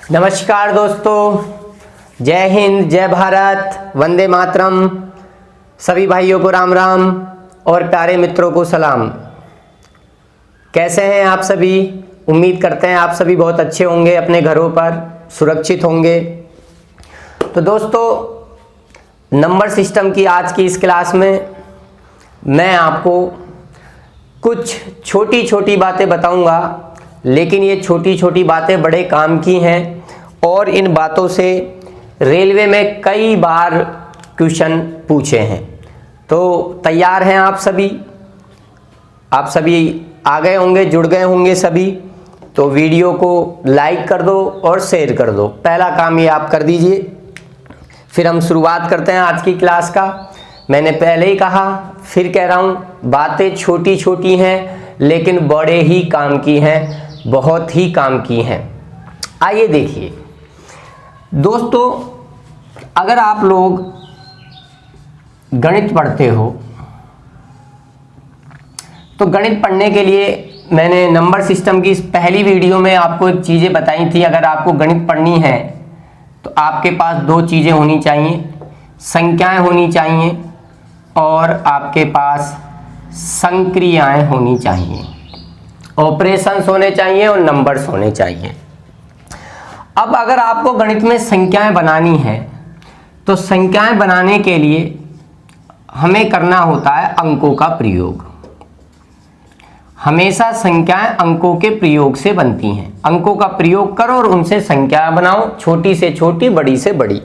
नमस्कार दोस्तों, जय हिंद, जय भारत, वंदे मातरम। सभी भाइयों को राम राम और प्यारे मित्रों को सलाम। कैसे हैं आप सभी? उम्मीद करते हैं आप सभी बहुत अच्छे होंगे, अपने घरों पर सुरक्षित होंगे। तो दोस्तों, नंबर सिस्टम की आज की इस क्लास में मैं आपको कुछ छोटी छोटी बातें बताऊंगा, लेकिन ये छोटी छोटी बातें बड़े काम की हैं और इन बातों से रेलवे में कई बार क्वेश्चन पूछे हैं। तो तैयार हैं आप सभी? आप सभी आ गए होंगे, जुड़ गए होंगे सभी। तो वीडियो को लाइक कर दो और शेयर कर दो, पहला काम ये आप कर दीजिए। फिर हम शुरुआत करते हैं आज की क्लास का। मैंने पहले ही कहा, फिर कह रहा हूँ, बातें छोटी छोटी हैं लेकिन बड़े ही काम की हैं, बहुत ही काम की हैं। आइए देखिए दोस्तों, अगर आप लोग गणित पढ़ते हो तो गणित पढ़ने के लिए मैंने नंबर सिस्टम की इस पहली वीडियो में आपको एक चीज़ें बताई थी। अगर आपको गणित पढ़नी है तो आपके पास दो चीज़ें होनी चाहिए, संख्याएं होनी चाहिए और आपके पास संक्रियाएं होनी चाहिए, ऑपरेशंस होने चाहिए और नंबर्स होने चाहिए। अब अगर आपको गणित में संख्याएं बनानी है तो संख्याएं बनाने के लिए हमें करना होता है अंकों का प्रयोग। हमेशा संख्याएं अंकों के प्रयोग से बनती हैं। अंकों का प्रयोग करो और उनसे संख्याएं बनाओ, छोटी से छोटी, बड़ी से बड़ी।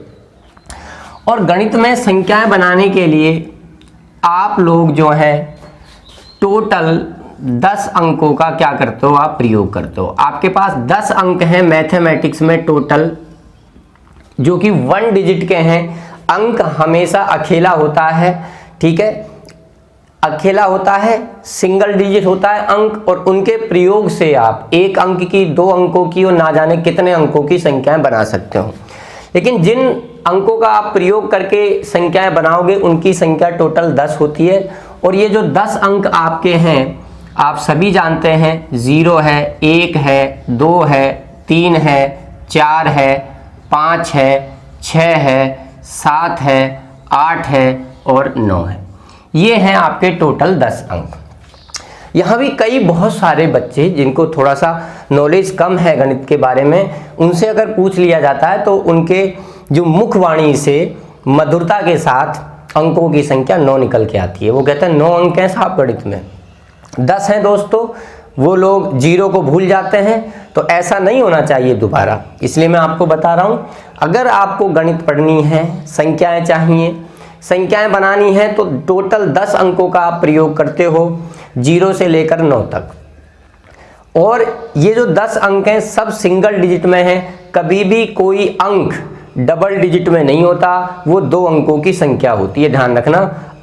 और गणित में संख्याएं बनाने के लिए आप लोग जो है टोटल 10 अंकों का क्या करते हो? आप प्रयोग करते हो। आपके पास 10 अंक हैं मैथमेटिक्स में टोटल, जो कि 1 डिजिट के हैं। अंक हमेशा अकेला होता है, ठीक है, अकेला होता है, सिंगल डिजिट होता है अंक, और उनके प्रयोग से आप एक अंक की, 2 अंकों की और ना जाने कितने अंकों की संख्याएं बना सकते हो। लेकिन जिन अंकों का आप प्रयोग करके संख्याएं बनाओगे उनकी संख्या टोटल 10 होती है। और ये जो 10 अंक आपके हैं, आप सभी जानते हैं, 0 है, 1 है, 2 है, 3 है, 4 है, 5 है, 6 है, 7 है, 8 है और 9 है। ये हैं आपके टोटल 10 अंक। यहाँ भी कई बहुत सारे बच्चे जिनको थोड़ा सा नॉलेज कम है गणित के बारे में, उनसे अगर पूछ लिया जाता है तो उनके जो मुखवाणी से मधुरता के साथ अंकों की संख्या 9 निकल के आती है। वो कहते हैं 9 अंक हैं साहब गणित में, 10 हैं दोस्तों। वो लोग 0 को भूल जाते हैं। तो ऐसा नहीं होना चाहिए दोबारा, इसलिए मैं आपको बता रहा हूँ, अगर आपको गणित पढ़नी है, संख्याएं चाहिए, संख्याएं बनानी है, तो टोटल 10 अंकों का आप प्रयोग करते हो, 0 से लेकर 9 तक। और ये जो 10 अंक हैं सब सिंगल डिजिट में हैं। कभी भी कोई अंक डबल डिजिट में नहीं होता, वो 2 अंकों की संख्या होती है, ध्यान रखना।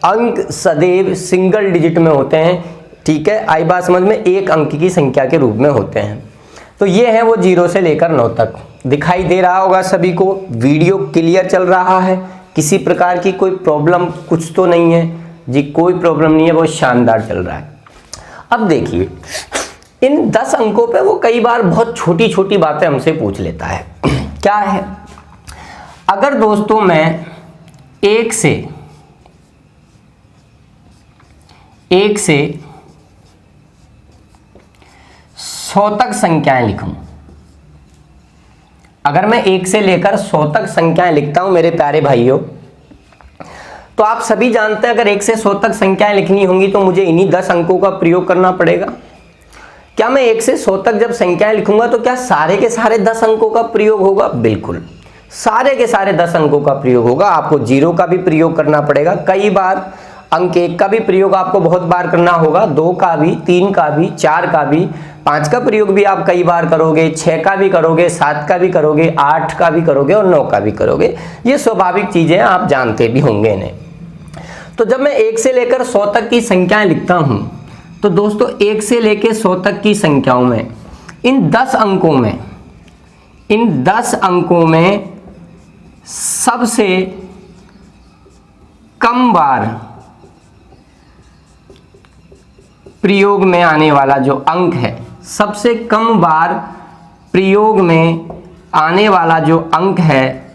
अंक सदैव सिंगल डिजिट में होते हैं, ठीक है, आई बात समझ में, एक अंक की संख्या के रूप में होते हैं। तो ये है वो 0 से लेकर 9 तक। दिखाई दे रहा होगा सभी को, वीडियो क्लियर चल रहा है, किसी प्रकार की कोई प्रॉब्लम कुछ तो नहीं है जी? कोई प्रॉब्लम नहीं है, बहुत शानदार चल रहा है। अब देखिए, इन 10 अंकों पे वो कई बार बहुत छोटी छोटी बातें हमसे पूछ लेता है। क्या है? अगर दोस्तों मैं 1 से 100 तक संख्याएं लिखूं, अगर मैं 1 से लेकर 100 तक संख्याएं लिखता हूं मेरे प्यारे भाइयों, तो आप सभी जानते हैं अगर 1 से 100 तक संख्याएं लिखनी होंगी तो मुझे इन्हीं 10 अंकों का प्रयोग करना पड़ेगा। क्या मैं 1 से 100 तक जब संख्याएं लिखूंगा तो क्या सारे के सारे 10 अंकों का प्रयोग होगा? बिल्कुल, सारे के सारे 10 अंकों का प्रयोग होगा। आपको 0 का भी प्रयोग करना पड़ेगा, कई बार अंक 1 का भी प्रयोग आपको बहुत बार करना होगा, 2 का भी, 3 का भी, 4 का भी, 5 का प्रयोग भी आप कई बार करोगे, 6 का भी करोगे, 7 का भी करोगे, 8 का भी करोगे और 9 का भी करोगे। ये स्वाभाविक चीजें आप जानते भी होंगे इन्हें। तो जब मैं 1 से लेकर 100 तक की संख्याएं लिखता हूं तो दोस्तों 1 से लेकर 100 तक की संख्याओं में इन 10 अंकों में सबसे कम बार प्रयोग में आने वाला जो अंक है, सबसे कम बार प्रयोग में आने वाला जो अंक है,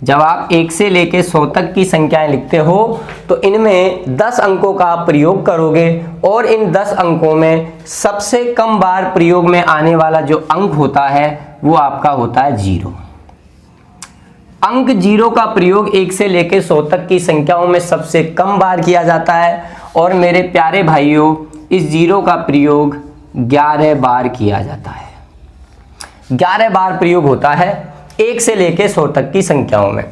जब आप 1 से लेके 100 तक की संख्याएं लिखते हो तो इनमें 10 अंकों का आप प्रयोग करोगे और इन 10 अंकों में सबसे कम बार प्रयोग में आने वाला जो अंक होता है वो आपका होता है 0। अंक 0 का प्रयोग 1 से लेके 100 तक की संख्याओं में सबसे कम बार किया जाता है और मेरे प्यारे भाइयों इस 0 का प्रयोग 11 बार किया जाता है। 11 बार प्रयोग होता है 1 से लेके 100 तक की संख्याओं में।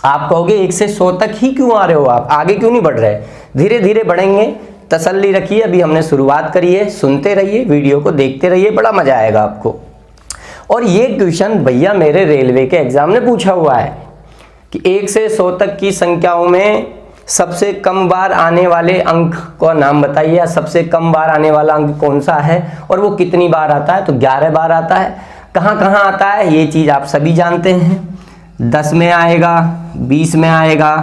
आप कहोगे 1 से 100 तक ही क्यों आ रहे हो, आप आगे क्यों नहीं बढ़ रहे? धीरे धीरे बढ़ेंगे, तसल्ली रखिए, अभी हमने शुरुआत करी है। सुनते रहिए, वीडियो को देखते रहिए, बड़ा मजा आएगा आपको। और ये क्वेश्चन भैया मेरे रेलवे के एग्जाम ने पूछा हुआ है कि 1 से 100 तक की संख्याओं में सबसे कम बार आने वाले अंक का नाम बताइए, या सबसे कम बार आने वाला अंक कौन सा है और वो कितनी बार आता है? तो 11 बार आता है। कहाँ कहाँ आता है ये चीज़ आप सभी जानते हैं। 10 में आएगा, 20 में आएगा,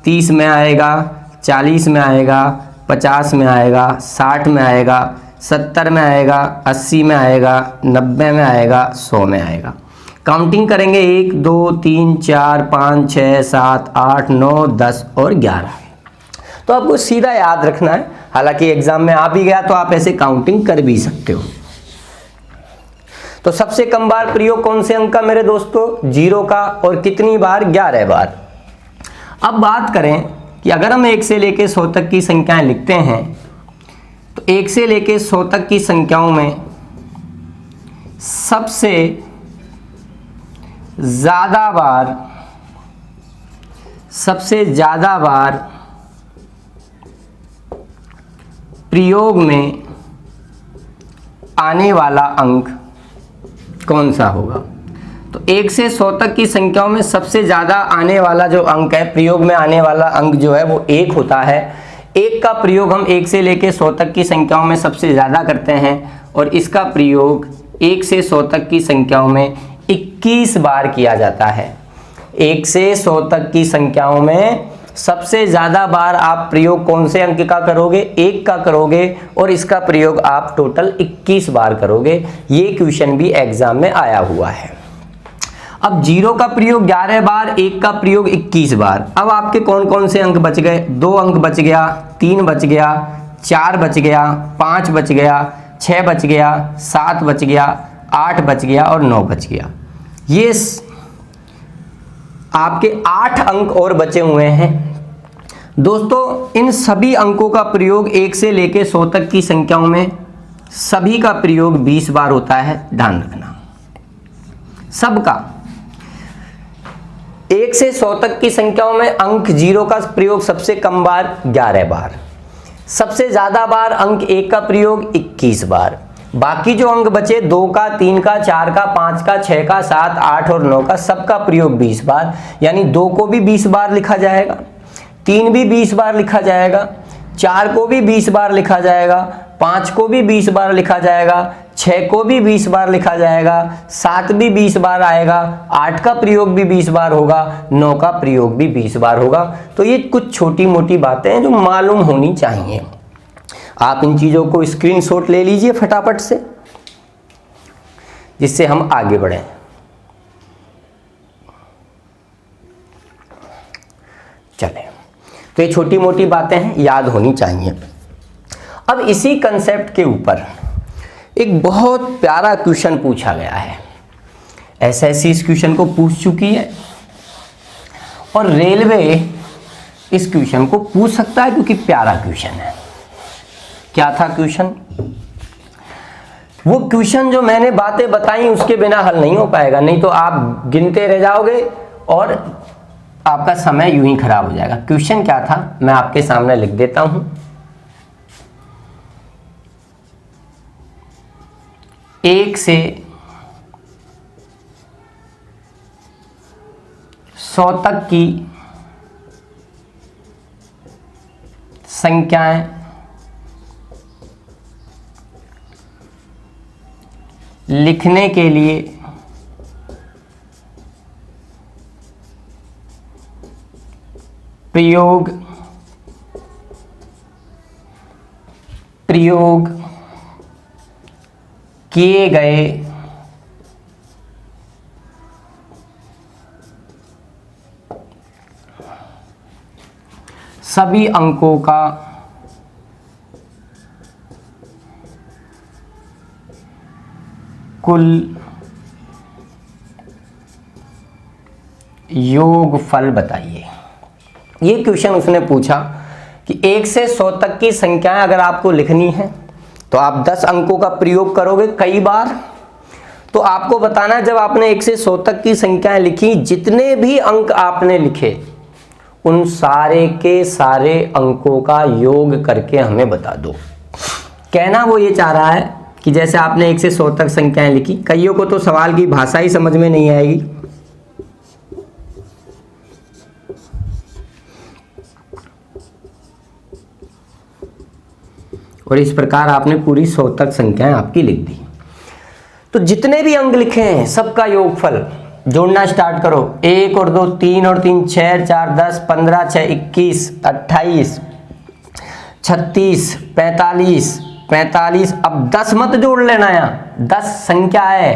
30 में आएगा, 40 में आएगा, 50 में आएगा, 60 में आएगा, 70 में आएगा, 80 में आएगा, 90 में आएगा, 100 में आएगा। काउंटिंग करेंगे 1 2 3 4 5 6 7 8 9 10 और 11। तो आपको सीधा याद रखना है, हालांकि एग्जाम में आ भी गया तो आप ऐसे काउंटिंग कर भी सकते हो। तो सबसे कम बार प्रयोग कौन से अंक का मेरे दोस्तों? 0 का। और कितनी बार? 11 बार। अब बात करें कि अगर हम 1 से लेके 100 तक की संख्याएं लिखते हैं तो 1 से लेके 100 तक की संख्याओं में सबसे ज़्यादा बार प्रयोग में आने वाला अंक कौन सा होगा? तो 1 से 100 तक की संख्याओं में सबसे ज़्यादा आने वाला जो अंक है, प्रयोग में आने वाला अंक जो है वो 1 होता है। 1 का प्रयोग हम 1 से लेके 100 तक की संख्याओं में सबसे ज़्यादा करते हैं और इसका प्रयोग 1 से 100 तक की संख्याओं में 21 बार किया जाता है। 1 से 100 तक की संख्याओं में सबसे ज़्यादा बार आप प्रयोग कौन से अंक का करोगे? 1 का करोगे और इसका प्रयोग आप टोटल 21 बार करोगे। ये क्वेश्चन भी एग्जाम में आया हुआ है। अब 0 का प्रयोग 11 बार, 1 का प्रयोग 21 बार। अब आपके कौन कौन से अंक बच गए? 2 अंक बच गया, 3 बच गया, 4 बच गया, 5 बच गया, 6 बच गया, 7 बच गया, 8 बच गया और 9 बच गया। ये आपके 8 अंक और बचे हुए हैं। दोस्तों इन सभी अंकों का प्रयोग 1 से लेके 100 तक की संख्याओं में सभी का प्रयोग 20 बार होता है, ध्यान रखना सबका। 1 से 100 तक की संख्याओं में अंक 0 का प्रयोग सबसे कम बार 11 बार, सबसे ज्यादा बार अंक 1 का प्रयोग 21 बार। बाकी जो अंक बचे 2 का, 3 का, 4 का, 5 का, 6 का, 7, 8 और 9 का, सबका प्रयोग 20 बार। यानी 2 को भी 20 बार लिखा जाएगा, 3 भी 20 बार लिखा जाएगा, 4 को भी 20 बार लिखा जाएगा, 5 को भी 20 बार लिखा जाएगा, 6 को भी 20 बार लिखा जाएगा, 7 भी 20 बार आएगा, 8 का प्रयोग भी 20 बार होगा, 9 का प्रयोग भी 20 बार होगा। तो ये कुछ छोटी मोटी बातें हैं जो मालूम होनी चाहिए। आप इन चीज़ों को स्क्रीनशॉट ले लीजिए फटाफट से, जिससे हम आगे बढ़ें। चलें, तो ये छोटी मोटी बातें हैं, याद होनी चाहिए। अब इसी कंसेप्ट के ऊपर एक बहुत प्यारा क्वेश्चन पूछा गया है। एसएससी इस क्वेश्चन को पूछ चुकी है और रेलवे इस क्वेश्चन को पूछ सकता है क्योंकि प्यारा क्वेश्चन है। क्या था क्वेश्चन? वो क्वेश्चन जो मैंने बातें बताई उसके बिना हल नहीं हो पाएगा, नहीं तो आप गिनते रह जाओगे और आपका समय यूं ही खराब हो जाएगा। क्वेश्चन क्या था मैं आपके सामने लिख देता हूं। 1 से 100 तक की संख्याएं लिखने के लिए प्रयोग किए गए सभी अंकों का कुल योगफल बताइए। ये क्वेश्चन उसने पूछा कि 1 से 100 तक की संख्याएं अगर आपको लिखनी है तो आप 10 अंकों का प्रयोग करोगे कई बार, तो आपको बताना है जब आपने 1 से 100 तक की संख्याएं लिखी, जितने भी अंक आपने लिखे उन सारे के सारे अंकों का योग करके हमें बता दो। कहना वो ये चाह रहा है कि जैसे आपने 1 से 100 तक संख्याएं लिखी, कईयों को तो सवाल की भाषा ही समझ में नहीं आएगी, और इस प्रकार आपने पूरी 100 तक संख्याएं आपकी लिख दी। तो जितने भी अंक लिखे हैं सबका योगफल जोड़ना स्टार्ट करो। 1 और 2 3 और 3 6 4 10 15 6 21 28 36 45 45। अब 10 मत जोड़ लेना, यहाँ 10 संख्या है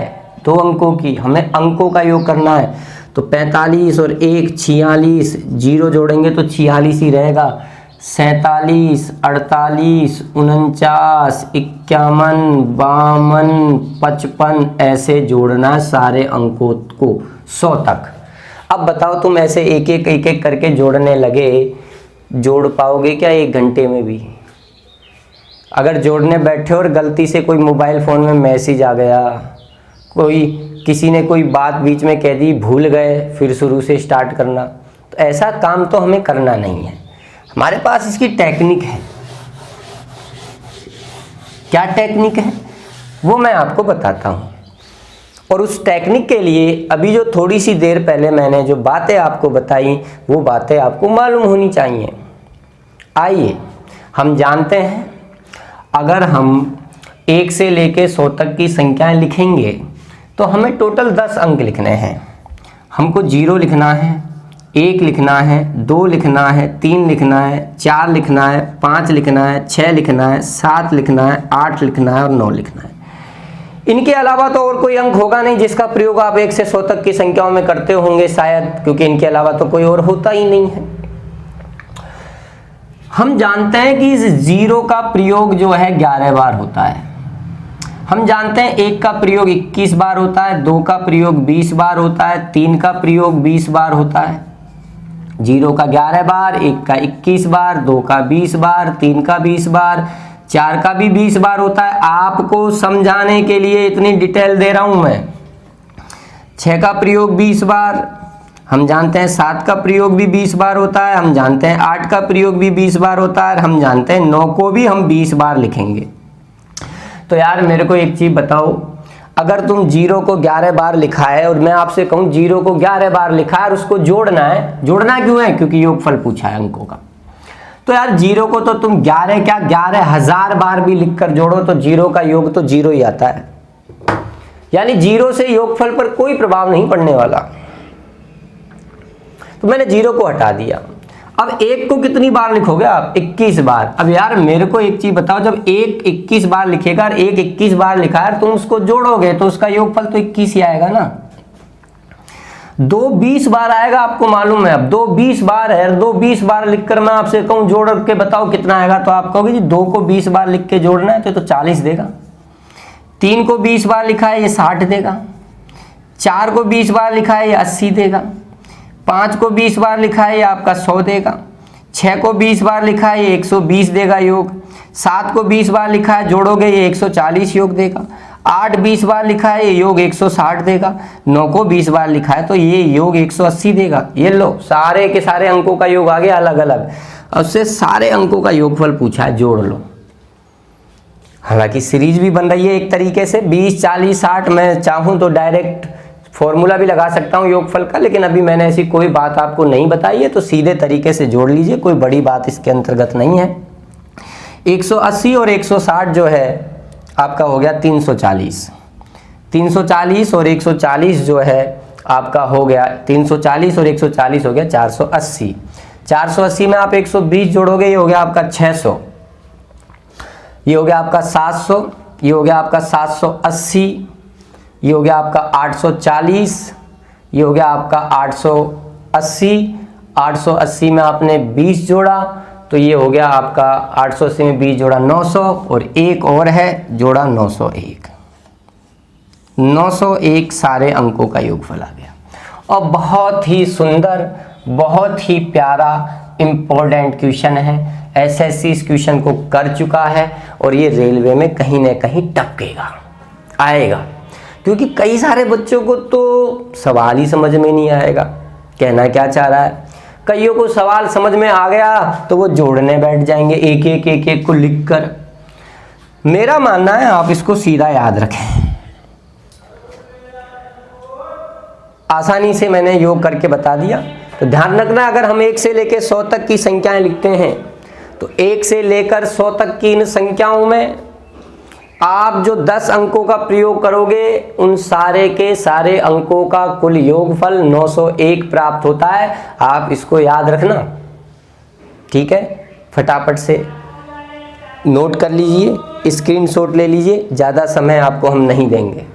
2 अंकों की, हमें अंकों का योग करना है। तो 45 और 1 46, 0 जोड़ेंगे तो 46 ही रहेगा। 47 48 49 51 52 55 ऐसे जोड़ना सारे अंकों को 100 तक। अब बताओ तुम ऐसे एक एक करके जोड़ने लगे, जोड़ पाओगे क्या 1 घंटे में भी? अगर जोड़ने बैठे और गलती से कोई मोबाइल फ़ोन में मैसेज आ गया, किसी ने कोई बात बीच में कह दी, भूल गए, फिर शुरू से स्टार्ट करना, तो ऐसा काम तो हमें करना नहीं है। हमारे पास इसकी टेक्निक है। क्या टेक्निक है वो मैं आपको बताता हूँ, और उस टेक्निक के लिए अभी जो थोड़ी सी देर पहले मैंने जो बातें आपको बताई वो बातें आपको मालूम होनी चाहिए। आइए हम जानते हैं, अगर हम 1 से लेके 100 तक की संख्याएं लिखेंगे तो हमें टोटल 10 अंक लिखने हैं। हमको 0 लिखना है, 1 लिखना है, 2 लिखना है, 3 लिखना है, 4 लिखना है, 5 लिखना है, 6 लिखना है, 7 लिखना है, 8 लिखना है और 9 लिखना है। इनके अलावा तो और कोई अंक होगा नहीं जिसका प्रयोग आप 1 से 100 तक की संख्याओं में करते होंगे शायद, क्योंकि इनके अलावा तो कोई और होता ही नहीं है। हम जानते हैं कि इस 0 का प्रयोग जो है 11 बार होता है। हम जानते हैं 1 का प्रयोग 21 बार होता है, 2 का प्रयोग 20 बार होता है, 3 का प्रयोग 20 बार होता है। 0 का 11 बार, 1 का 21 बार, 2 का 20 बार, 3 का 20 बार, 4 का भी 20 बार होता है। आपको समझाने के लिए इतनी डिटेल दे रहा हूं मैं। 6 का प्रयोग 20 बार, हम जानते हैं 7 का प्रयोग भी 20 बार होता है, हम जानते हैं 8 का प्रयोग भी 20 बार होता है, हम जानते हैं 9 को भी हम 20 बार लिखेंगे। तो यार मेरे को एक चीज़ बताओ, अगर तुम 0 को 11 बार लिखा है और मैं आपसे कहूँ 0 को 11 बार लिखा है और उसको जोड़ना है, जोड़ना क्यों है? क्योंकि योगफल पूछा है अंकों का। तो यार 0 को तो तुम 11 क्या 11,000 बार भी लिखकर जोड़ो तो 0 का योग तो 0 ही आता है, यानी 0 से योगफल पर कोई प्रभाव नहीं पड़ने वाला। तो मैंने 0 को हटा दिया। अब 1 को कितनी बार लिखोगे आप? 21 बार। अब यार मेरे को एक चीज बताओ, जब 1 21 बार लिखेगा और 1 21 बार लिखा है, तुम उसको जोड़ोगे तो उसका योगफल तो 21 ही आएगा ना। 2 20 बार आएगा, आपको मालूम है। अब 2 20 बार है, 2 20 बार लिखकर मैं आपसे कहूं जोड़ के बताओ कितना आएगा, तो आप कहोगे जी 2 को 20 बार लिख के जोड़ना है तो 40 देगा। 3 को 20 बार लिखा है ये 60 देगा। 4 को 20 बार लिखा है ये 80 देगा। 5 को 20 बार लिखा है ये आपका 100 देगा। 6 को 20 बार लिखा है ये 120 देगा योग। 7 को 20 बार लिखा है, जोड़ोगे ये 140 योग देगा। 8 20 बार लिखा है ये योग 160 देगा। 9 को 20 बार लिखा है तो ये योग 180 देगा। ये लो सारे के सारे अंकों का योग आ गया अलग अलग, और उससे सारे अंकों का योगफल पूछा है, जोड़ लो। हालांकि सीरीज भी बन रही है एक तरीके से 20 40 60, मैं चाहूँ तो डायरेक्ट फॉर्मूला भी लगा सकता हूँ योगफल का, लेकिन अभी मैंने ऐसी कोई बात आपको नहीं बताई है, तो सीधे तरीके से जोड़ लीजिए, कोई बड़ी बात इसके अंतर्गत नहीं है। 180 और 160 जो है आपका हो गया 340। 340 और 140 जो है आपका हो गया 340 और 140 हो गया 480। 480 में आप 120 जोड़ोगे, ये हो गया आपका 600, ये हो गया आपका 700, ये हो गया आपका 780, ये हो गया आपका 840, ये हो गया आपका 880, 880 में आपने 20 जोड़ा तो ये हो गया आपका 880 में 20 जोड़ा 900, और एक और है जोड़ा 901, 901 सारे अंकों का योगफल आ गया। और बहुत ही सुंदर, बहुत ही प्यारा इम्पोर्टेंट क्वेश्चन है। एसएससी इस क्वेश्चन को कर चुका है और ये रेलवे में कहीं ना कहीं टपकेगा, आएगा, क्योंकि कई सारे बच्चों को तो सवाल ही समझ में नहीं आएगा कहना क्या चाह रहा है। कईयों को सवाल समझ में आ गया तो वो जोड़ने बैठ जाएंगे एक एक एक एक को लिखकर। मेरा मानना है आप इसको सीधा याद रखें। आसानी से मैंने योग करके बता दिया, तो ध्यान रखना अगर हम 1 से लेकर 100 तक की संख्याएं लिखते हैं तो 1 से लेकर 100 तक की इन संख्याओं में आप जो 10 अंकों का प्रयोग करोगे उन सारे के सारे अंकों का कुल योगफल 901 प्राप्त होता है। आप इसको याद रखना, ठीक है। फटाफट से नोट कर लीजिए, स्क्रीनशॉट ले लीजिए, ज़्यादा समय आपको हम नहीं देंगे।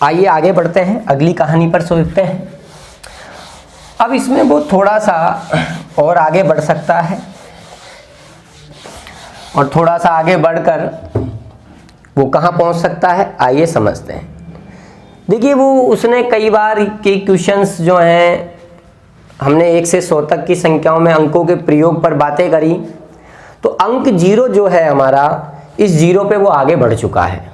आइए आगे बढ़ते हैं, अगली कहानी पर सोचते हैं। अब इसमें वो थोड़ा सा और आगे बढ़ सकता है और थोड़ा सा आगे बढ़कर वो कहाँ पहुँच सकता है, आइए समझते हैं। देखिए वो उसने कई बार के क्वेश्चंस जो हैं, हमने 1 से 100 तक की संख्याओं में अंकों के प्रयोग पर बातें करी, तो अंक 0 जो है हमारा, इस 0 पे वो आगे बढ़ चुका है।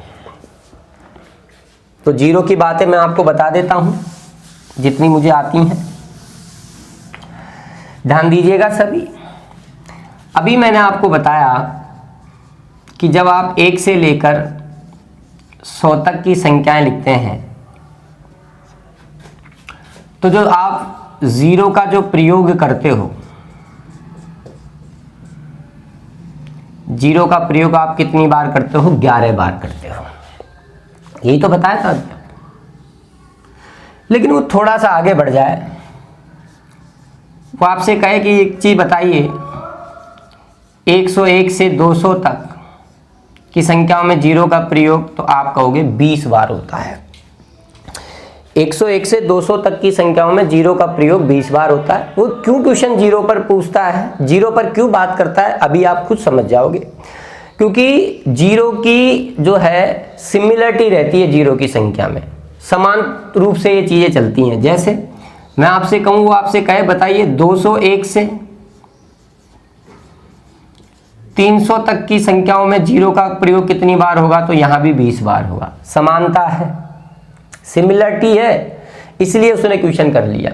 तो 0 की बातें मैं आपको बता देता हूं जितनी मुझे आती हैं, ध्यान दीजिएगा सभी। अभी मैंने आपको बताया कि जब आप 1 से लेकर 100 तक की संख्याएं लिखते हैं तो जो आप 0 का जो प्रयोग करते हो, 0 का प्रयोग आप कितनी बार करते हो? 11 बार करते हो, यही तो बताया था। लेकिन वो थोड़ा सा आगे बढ़ जाए, वो आपसे कहे कि एक चीज बताइए, 101 से 200 तक की संख्याओं में 0 का प्रयोग, तो आप कहोगे 20 बार होता है। 101 से 200 तक की संख्याओं में 0 का प्रयोग 20 बार होता है। वो क्यों क्वेश्चन 0 पर पूछता है, 0 पर क्यों बात करता है, अभी आप खुद समझ जाओगे। क्योंकि 0 की जो है सिमिलरिटी रहती है, 0 की संख्या में समान रूप से ये चीज़ें चलती हैं। जैसे मैं आपसे कहूँ, वो आपसे कहे बताइए 201 से 300 तक की संख्याओं में 0 का प्रयोग कितनी बार होगा, तो यहाँ भी 20 बार होगा। समानता है, सिमिलरिटी है, इसलिए उसने क्वेश्चन कर लिया।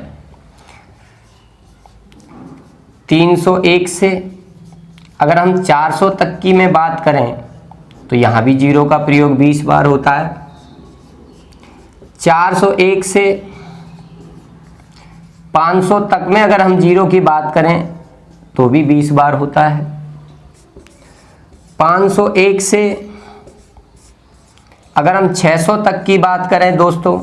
301 से अगर हम 400 तक की में बात करें तो यहाँ भी 0 का प्रयोग 20 बार होता है। 401 से 500 तक में अगर हम 0 की बात करें तो भी 20 बार होता है। 501 से अगर हम 600 तक की बात करें दोस्तों,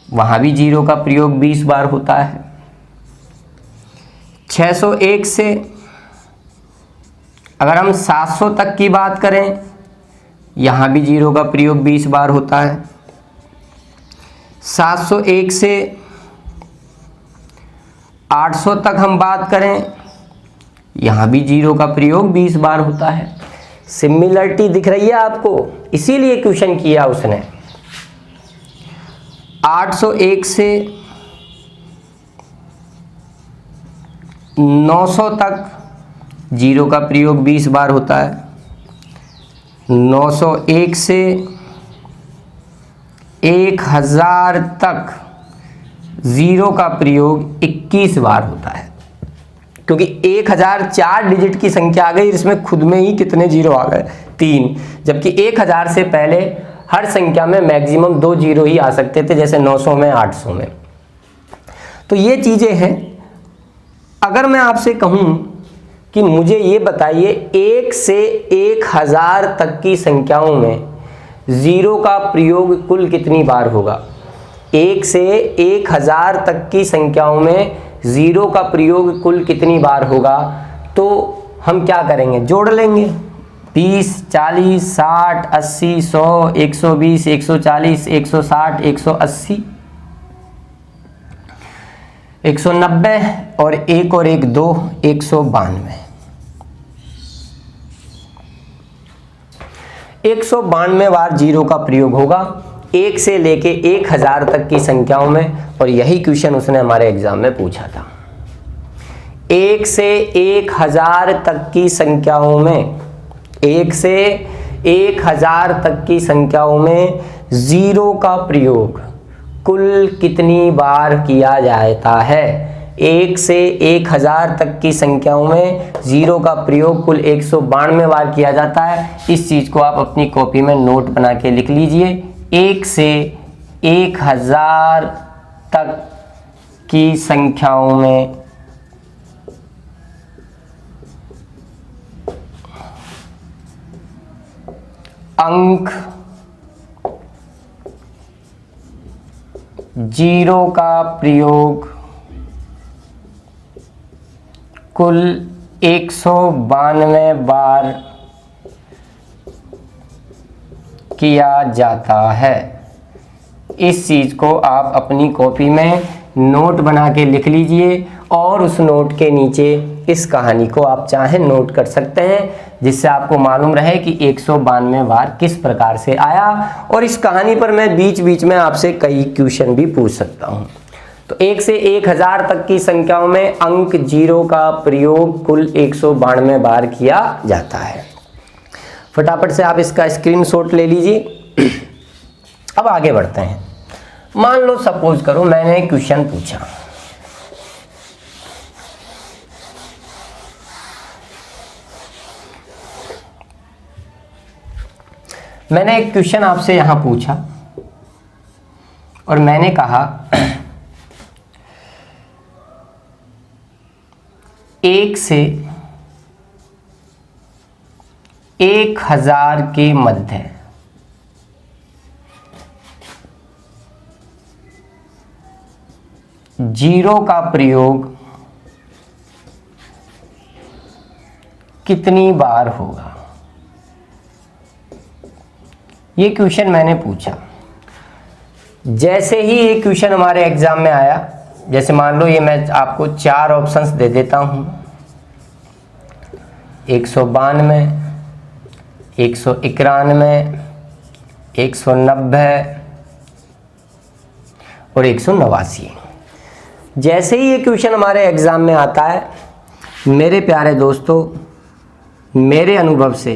वहाँ भी 0 का प्रयोग 20 बार होता है। 601 से अगर हम 700 तक की बात करें, यहाँ भी 0 का प्रयोग 20 बार होता है। 701 से 800 तक हम बात करें, यहाँ भी 0 का प्रयोग 20 बार होता है। सिमिलरिटी दिख रही है आपको, इसीलिए क्वेश्चन किया उसने। 801 से 900 तक 0 का प्रयोग 20 बार होता है। 901 से 1000 तक 0 का प्रयोग 21 बार होता है, क्योंकि 1000 4 डिजिट की संख्या आ गई, इसमें खुद में ही कितने 0 आ गए? 3। जबकि 1000 से पहले हर संख्या में मैक्सिमम 2 जीरो ही आ सकते थे, जैसे 900 में, 800 में। तो ये चीज़ें हैं। अगर मैं आपसे कहूँ कि मुझे ये बताइए 1 से 1000 तक की संख्याओं में ज़ीरो का प्रयोग कुल कितनी बार होगा? 1 से 1000 तक की संख्याओं में ज़ीरो का प्रयोग कुल कितनी बार होगा? तो हम क्या करेंगे, जोड़ लेंगे। 20, 40, 60, 80, 100, 120, 140, 160, 180, 190 और 1 और 1 2, 192। 192 बार जीरो का प्रयोग होगा 1 से लेके 1000 तक की संख्याओं में, और यही क्वेश्चन उसने हमारे एग्जाम में पूछा था। 1 से 1000 तक की संख्याओं में, 1 से 1000 तक की संख्याओं में जीरो का प्रयोग कुल कितनी बार किया जाता है? 1 से 1000 तक की संख्याओं में जीरो का प्रयोग कुल 192 बार किया जाता है। इस चीज़ को आप अपनी कॉपी में नोट बना के लिख लीजिए। 1 से 1000 तक की संख्याओं में अंक जीरो का प्रयोग कुल 192 बार किया जाता है। इस चीज़ को आप अपनी कॉपी में नोट बना के लिख लीजिए, और उस नोट के नीचे इस कहानी को आप चाहें नोट कर सकते हैं, जिससे आपको मालूम रहे कि 192 बार किस प्रकार से आया। और इस कहानी पर मैं बीच बीच में आपसे कई क्वेश्चन भी पूछ सकता हूं। तो 1 से 1000 तक की संख्याओं में अंक जीरो का प्रयोग कुल 192 बार किया जाता है। फटाफट से आप इसका स्क्रीनशॉट ले लीजिए। अब आगे बढ़ते हैं। मान लो सपोज करो मैंने एक क्वेश्चन पूछा, मैंने एक क्वेश्चन आपसे यहां पूछा और मैंने कहा 1 से 1000 के मध्य जीरो का प्रयोग कितनी बार होगा? ये क्वेश्चन मैंने पूछा। जैसे ही ये क्वेश्चन हमारे एग्जाम में आया, जैसे मान लो ये मैं आपको 4 ऑप्शंस दे देता हूं, 192, 191, 190 और 189। जैसे ही ये क्वेश्चन हमारे एग्जाम में आता है, मेरे प्यारे दोस्तों, मेरे अनुभव से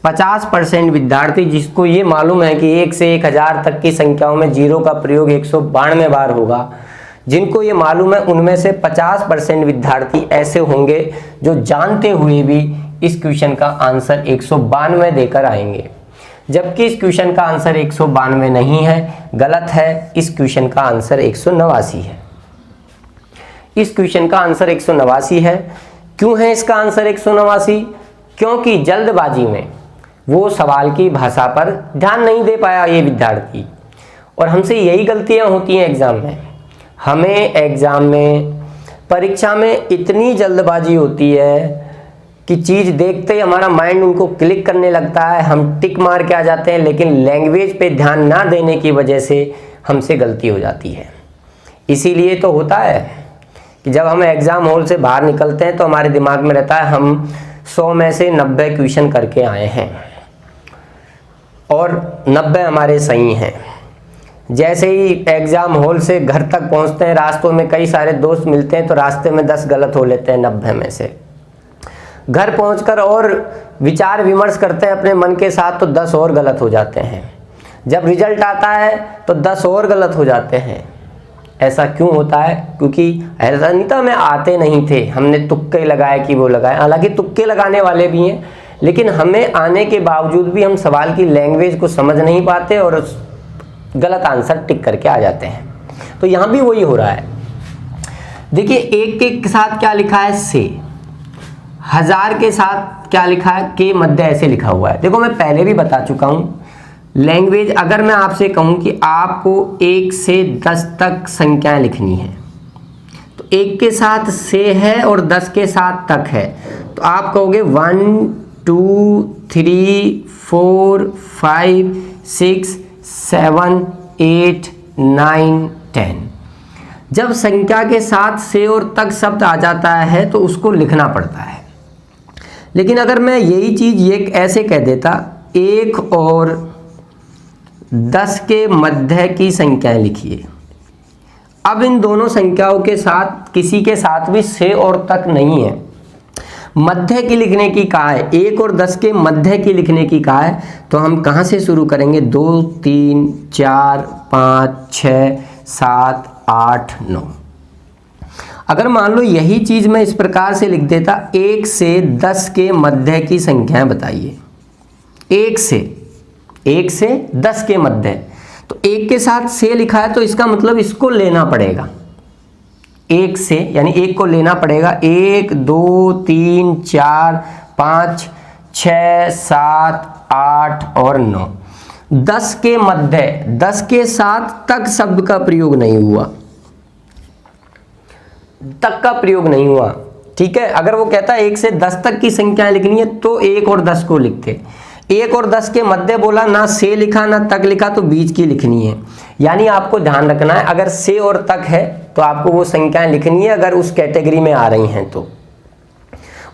50% विद्यार्थी जिसको ये मालूम है कि 1 से 1000 तक की संख्याओं में जीरो का प्रयोग 192 बार होगा, जिनको ये मालूम है उनमें से 50% विद्यार्थी ऐसे होंगे जो जानते हुए भी इस क्वेश्चन का आंसर 192 देकर आएंगे। जबकि इस क्वेश्चन का आंसर 192 नहीं है, गलत है। इस क्वेश्चन का आंसर 189 है। इस क्वेश्चन का आंसर 189 है। क्यों है इसका आंसर 189? क्योंकि जल्दबाजी में वो सवाल की भाषा पर ध्यान नहीं दे पाया ये विद्यार्थी, और हमसे यही गलतियां होती हैं एग्जाम में। हमें एग्जाम में, परीक्षा में इतनी जल्दबाजी होती है कि चीज़ देखते ही हमारा माइंड उनको क्लिक करने लगता है, हम टिक मार के आ जाते हैं, लेकिन लैंग्वेज पे ध्यान ना देने की वजह से हमसे गलती हो जाती है। इसीलिए तो होता है कि जब हम एग्ज़ाम हॉल से बाहर निकलते हैं तो हमारे दिमाग में रहता है हम 100 में से 90 क्वेश्चन करके आए हैं और 90 हमारे सही हैं। जैसे ही एग्ज़ाम हॉल से घर तक पहुंचते हैं, रास्तों में कई सारे दोस्त मिलते हैं तो रास्ते में 10 गलत हो लेते हैं 90 में से। घर पहुंचकर और विचार विमर्श करते हैं अपने मन के साथ तो 10 और गलत हो जाते हैं। जब रिजल्ट आता है तो 10 और गलत हो जाते हैं। ऐसा क्यों होता है? क्योंकि ऐसा नहीं था हमें आते नहीं थे, हमने तुक्के लगाए कि वो लगाए। हालांकि तुक्के लगाने वाले भी हैं, लेकिन हमें आने के बावजूद भी हम सवाल की लैंग्वेज को समझ नहीं पाते और गलत आंसर टिक करके आ जाते हैं। तो यहाँ भी वही हो रहा है। देखिए, एक के साथ क्या लिखा है, से। 1000 के साथ क्या लिखा है, के मध्य ऐसे लिखा हुआ है। देखो, मैं पहले भी बता चुका हूँ, लैंग्वेज अगर मैं आपसे कहूँ कि आपको 1 से 10 तक संख्याएं लिखनी है, तो 1 के साथ से है और 10 के साथ तक है, तो आप कहोगे 1 2 3 4 5 6 7 8 9 10। जब संख्या के साथ से और तक शब्द आ जाता है तो उसको लिखना पड़ता है। लेकिन अगर मैं यही चीज ये ऐसे कह देता, 1 और 10 के मध्य की संख्याएं लिखिए। अब इन दोनों संख्याओं के साथ किसी के साथ भी से और तक नहीं है, मध्य की लिखने की कहा है, 1 और 10 के मध्य की लिखने की कहा है, तो हम कहाँ से शुरू करेंगे, 2 3 4 5 6 7 8 9। अगर मान लो यही चीज मैं इस प्रकार से लिख देता, 1 से 10 के मध्य की संख्याएं बताइए। 1 से 10 के मध्य, तो 1 के साथ से लिखा है तो इसका मतलब इसको लेना पड़ेगा। 1 से यानी 1 को लेना पड़ेगा। 1 2 3 4 5 6 7 8 और 9। 10 के मध्य, 10 के साथ तक शब्द का प्रयोग नहीं हुआ, तक का प्रयोग नहीं हुआ। ठीक है, अगर वो कहता है 1 से 10 तक की संख्या लिखनी है तो 1 और 10 को लिखते। 1 और 10 के मध्य बोला, ना से लिखा ना तक लिखा, तो बीच की लिखनी है। यानी आपको ध्यान रखना है, अगर से और तक है तो आपको वो संख्याएं लिखनी है अगर उस कैटेगरी में आ रही हैं तो,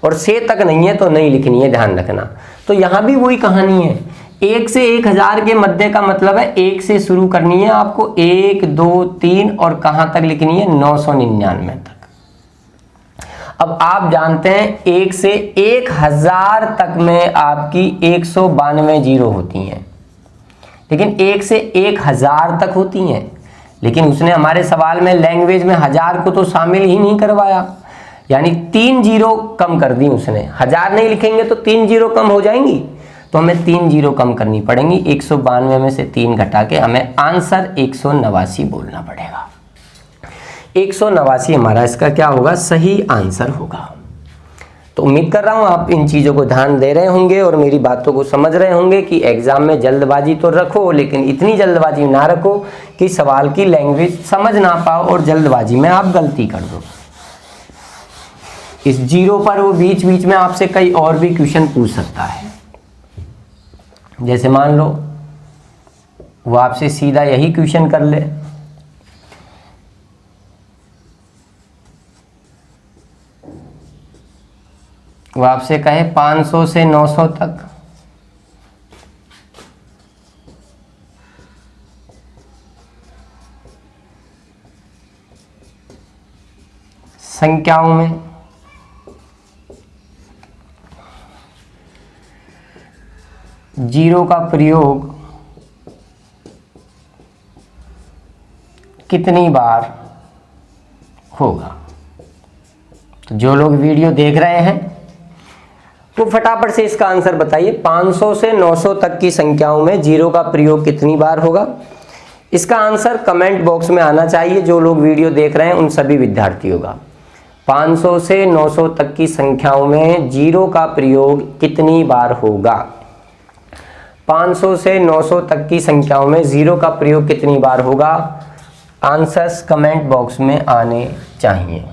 और से तक नहीं है तो नहीं लिखनी है, ध्यान रखना। तो यहाँ भी वही कहानी है, 1 से 1000 के मध्य का मतलब है 1 से शुरू करनी है आपको, 1 2 3 और कहाँ तक लिखनी है, 999 तक। अब आप जानते हैं 1 से 1000 तक में आपकी 192 जीरो होती हैं, लेकिन 1 से 1000 तक होती हैं। लेकिन उसने हमारे सवाल में लैंग्वेज में 1000 को तो शामिल ही नहीं करवाया, यानी 3 जीरो कम कर दी उसने। 1000 नहीं लिखेंगे तो 3 जीरो कम हो जाएंगी, तो हमें 3 जीरो कम करनी पड़ेंगी। 192 में से 3 घटा के हमें आंसर 189 बोलना पड़ेगा। 189 हमारा इसका क्या होगा, सही आंसर होगा। तो उम्मीद कर रहा हूँ आप इन चीज़ों को ध्यान दे रहे होंगे और मेरी बातों को समझ रहे होंगे कि एग्जाम में जल्दबाजी तो रखो, लेकिन इतनी जल्दबाजी ना रखो कि सवाल की लैंग्वेज समझ ना पाओ और जल्दबाजी में आप गलती कर दो। इस जीरो पर वो बीच बीच में आपसे कई और भी क्वेश्चन पूछ सकता है। जैसे मान लो वो आपसे सीधा यही क्वेश्चन कर ले, वो आपसे कहे 500 से 900 तक संख्याओं में जीरो का प्रयोग कितनी बार होगा। तो जो लोग वीडियो देख रहे हैं वो फटाफट से इसका आंसर बताइए, 500 से 900 तक की संख्याओं में जीरो का प्रयोग कितनी बार होगा। इसका आंसर कमेंट बॉक्स में आना चाहिए। जो लोग वीडियो देख रहे हैं उन सभी विद्यार्थियों का, 500 से 900 तक की संख्याओं में जीरो का प्रयोग कितनी बार होगा। 500 से 900 तक की संख्याओं में जीरो का प्रयोग कितनी बार होगा, आंसर्स कमेंट बॉक्स में आने चाहिए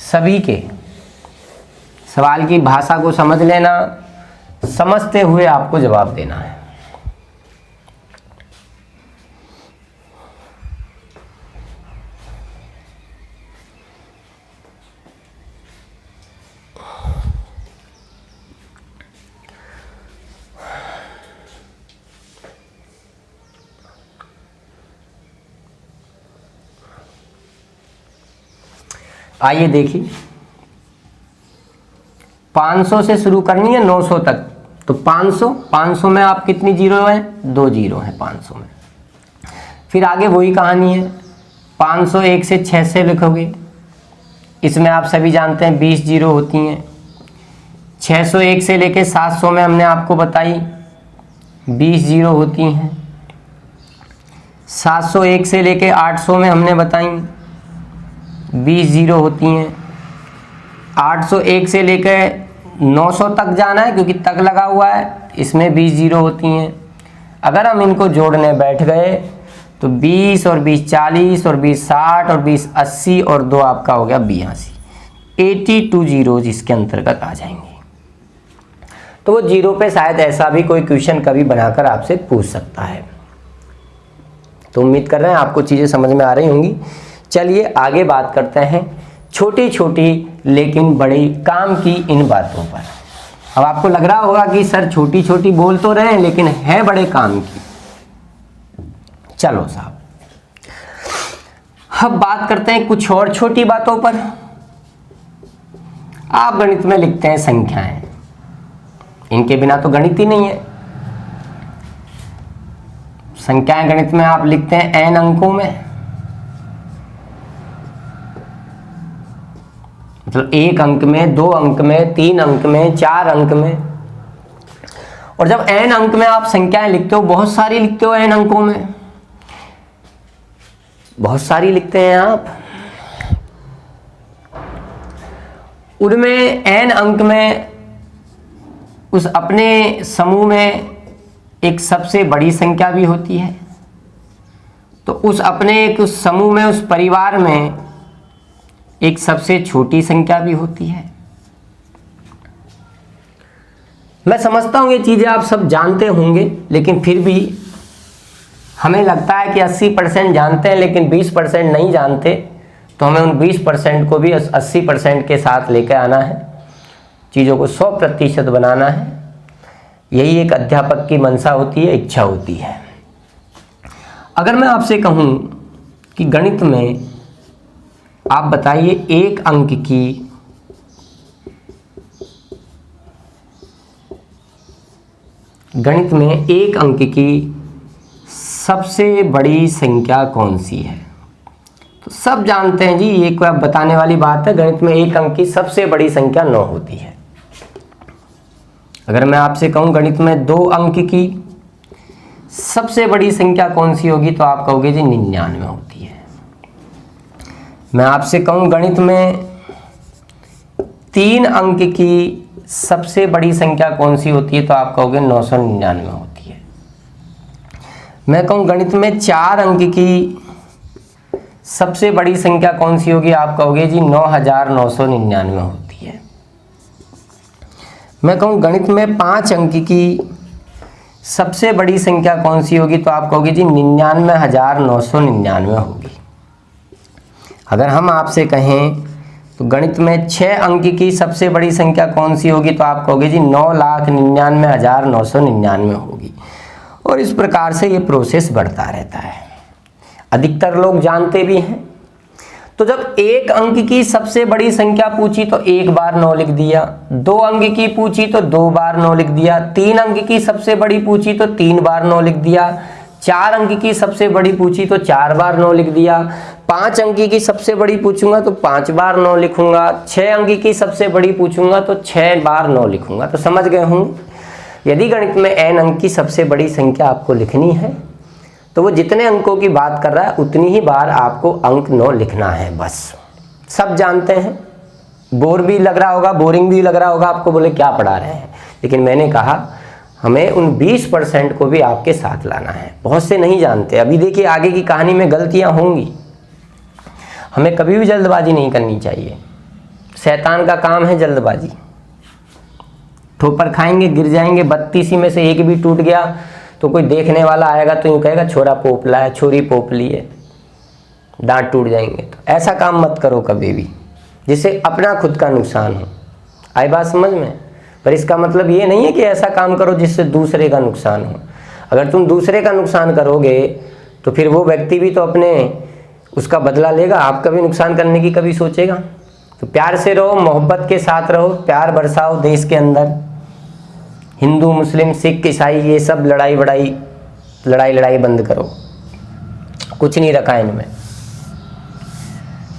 सभी के। सवाल की भाषा को समझ लेना, समझते हुए आपको जवाब देना है। आइए देखिए, 500 से शुरू करनी है 900 तक, तो 500 में आप कितनी जीरो हैं, 2 जीरो हैं 500 में। फिर आगे वही कहानी है, 500 1 से 6 से लिखोगे इसमें आप सभी जानते हैं 20 जीरो होती हैं। 601 से लेके 700 में हमने आपको बताई 20 जीरो होती हैं। 701 से लेके 800 में हमने बताई 20 जीरो होती हैं। 801 से लेके 900 तक जाना है क्योंकि तक लगा हुआ है, इसमें 20 जीरो होती हैं। अगर हम इनको जोड़ने बैठ गए तो 20 और 20 40 और 20 60 और 20 80 और 2 आपका हो गया 82। 82 जीरोज इसके अंतर्गत आ जाएंगे। तो वो जीरो पे शायद ऐसा भी कोई क्वेश्चन कभी बनाकर आपसे पूछ सकता है। तो उम्मीद कर रहे हैं आपको चीज़ें समझ में आ रही होंगी। चलिए आगे बात करते हैं छोटी छोटी लेकिन बड़ी काम की इन बातों पर। अब आपको लग रहा होगा कि सर छोटी छोटी बोल तो रहे हैं लेकिन है बड़े काम की। चलो साहब, अब बात करते हैं कुछ और छोटी बातों पर। आप गणित में लिखते हैं संख्याएं, इनके बिना तो गणित ही नहीं है। संख्याएं गणित में आप लिखते हैं n अंकों में, मतलब 1 अंक में, 2 अंक में, 3 अंक में, 4 अंक में। और जब n अंक में आप संख्याएं लिखते हो, बहुत सारी लिखते हो n अंकों में, बहुत सारी लिखते हैं आप, उनमें n अंक में उस अपने समूह में एक सबसे बड़ी संख्या भी होती है। तो उस अपने एक उस समूह में, उस परिवार में एक सबसे छोटी संख्या भी होती है। मैं समझता हूं ये चीजें आप सब जानते होंगे, लेकिन फिर भी हमें लगता है कि 80% जानते हैं लेकिन 20% नहीं जानते। तो हमें उन 20% को भी 80% के साथ लेकर आना है, चीज़ों को 100% बनाना है। यही एक अध्यापक की मंशा होती है, इच्छा होती है। अगर मैं आपसे कहूं कि गणित में आप बताइए 1 अंक की गणित में 1 अंक की सबसे बड़ी संख्या कौन सी है? तो सब जानते हैं जी, ये कोई बताने वाली बात है। गणित में 1 अंक की सबसे बड़ी संख्या 9 होती है। अगर मैं आपसे कहूं गणित में 2 अंक की सबसे बड़ी संख्या कौन सी होगी तो आप कहोगे जी 99 होती है। मैं आपसे कहूं गणित में 3 अंक की सबसे बड़ी संख्या कौन सी होती है तो आप कहोगे 999 होती है। मैं कहूं गणित में 4 अंक की सबसे बड़ी संख्या कौन सी होगी, आप कहोगे जी 9999 होती है। मैं कहूं गणित में 5 अंक की सबसे बड़ी संख्या कौन सी होगी तो आप कहोगे जी 99,999 होगी। अगर हम आपसे कहें तो गणित में 6 अंक की सबसे बड़ी संख्या कौन सी होगी तो आप कहोगे जी 9,99,999 होगी। और इस प्रकार से ये प्रोसेस बढ़ता रहता है। अधिकतर लोग जानते भी हैं। तो जब 1 अंक की सबसे बड़ी संख्या पूछी तो 1 बार 9 लिख दिया, 2 अंक की पूछी तो 2 बार 9 लिख दिया, 3 अंक की सबसे बड़ी पूछी तो 3 बार 9 लिख दिया, 4 अंक की सबसे बड़ी पूछी तो 4 बार 9 लिख दिया, 5 अंक की सबसे बड़ी पूछूंगा तो 5 बार 9 लिखूंगा, 6 अंक की सबसे बड़ी पूछूंगा तो 6 बार 9 लिखूंगा। तो समझ गए होंगे, यदि गणित में n अंक की सबसे बड़ी संख्या आपको लिखनी है तो वो जितने अंकों की बात कर रहा है उतनी ही बार आपको अंक 9 लिखना है। बस सब जानते हैं। बोर भी लग रहा होगा, बोरिंग भी लग रहा होगा आपको, बोले क्या पढ़ा रहे हैं, लेकिन मैंने कहा हमें उन 20% को भी आपके साथ लाना है। बहुत से नहीं जानते। अभी देखिए आगे की कहानी में गलतियां होंगी। हमें कभी भी जल्दबाजी नहीं करनी चाहिए। शैतान का काम है जल्दबाजी। ठोकर खाएंगे, गिर जाएंगे, 32 में से एक भी टूट गया तो कोई देखने वाला आएगा तो यूँ कहेगा छोरा पोपला है, छोरी पोपली है, दांत टूट जाएंगे। तो ऐसा काम मत करो कभी भी जिससे अपना खुद का नुकसान हो। आई बात समझ में? पर इसका मतलब ये नहीं है कि ऐसा काम करो जिससे दूसरे का नुकसान हो। अगर तुम दूसरे का नुकसान करोगे तो फिर वो व्यक्ति भी तो अपने उसका बदला लेगा, आपका भी नुकसान करने की कभी सोचेगा। तो प्यार से रहो, मोहब्बत के साथ रहो, प्यार बरसाओ देश के अंदर। हिंदू मुस्लिम सिख ईसाई ये सब लड़ाई बंद करो, कुछ नहीं रखा इनमें।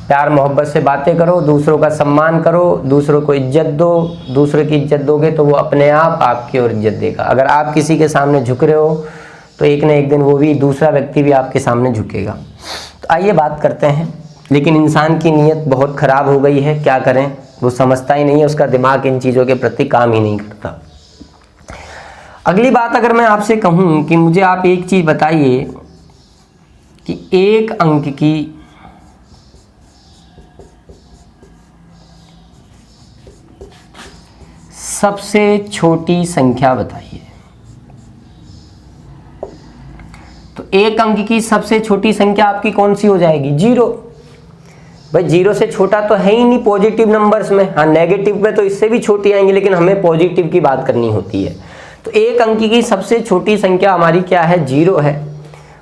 प्यार मोहब्बत से बातें करो, दूसरों का सम्मान करो, दूसरों को इज्जत दो। दूसरों की इज्जत दोगे तो वो अपने आप आपकी ओर इज्जत देगा। अगर आप किसी के सामने झुक रहे हो तो एक न एक दिन वो भी, दूसरा व्यक्ति भी आपके सामने झुकेगा। तो आइए बात करते हैं। लेकिन इंसान की नीयत बहुत ख़राब हो गई है, क्या करें, वो समझता ही नहीं है, उसका दिमाग इन चीज़ों के प्रति काम ही नहीं करता। अगली बात, अगर मैं आपसे कहूँ कि मुझे आप एक चीज़ बताइए कि एक अंक की सबसे छोटी संख्या बताइए। तो एक अंक की सबसे छोटी संख्या आपकी कौन सी हो जाएगी? 0। भाई 0 से छोटा तो है ही नहीं पॉजिटिव नंबर्स में। हाँ, नेगेटिव में तो इससे भी छोटी आएंगी, लेकिन हमें पॉजिटिव की बात करनी होती है। तो एक अंक की सबसे छोटी संख्या हमारी क्या है? 0 है।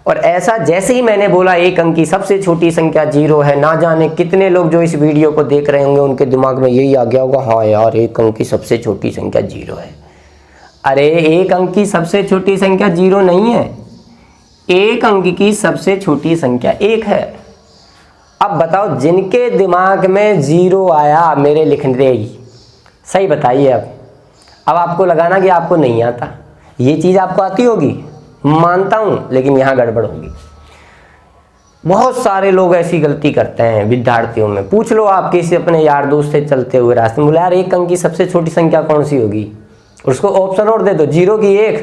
और ऐसा जैसे ही मैंने बोला एक अंक की सबसे छोटी संख्या 0 है, ना जाने कितने लोग जो इस वीडियो को देख रहे होंगे उनके दिमाग में यही आ गया होगा, हाँ यार एक अंक की सबसे छोटी संख्या 0 है। अरे एक अंक की सबसे छोटी संख्या 0 नहीं है, एक अंक की सबसे छोटी संख्या 1 है। अब बताओ जिनके दिमाग में 0 आया मेरे लिखने ही, सही बताइए। अब आपको लगाना कि आपको नहीं आता, ये चीज़ आपको आती होगी मानता हूं, लेकिन यहां गड़बड़ होगी। बहुत सारे लोग ऐसी गलती करते हैं विद्यार्थियों में। पूछ लो आप किसी अपने यार दोस्त से चलते हुए रास्ते में, बोले यार एक अंक की सबसे छोटी संख्या कौन सी होगी? उसको ऑप्शन और दे दो, 0 की 1,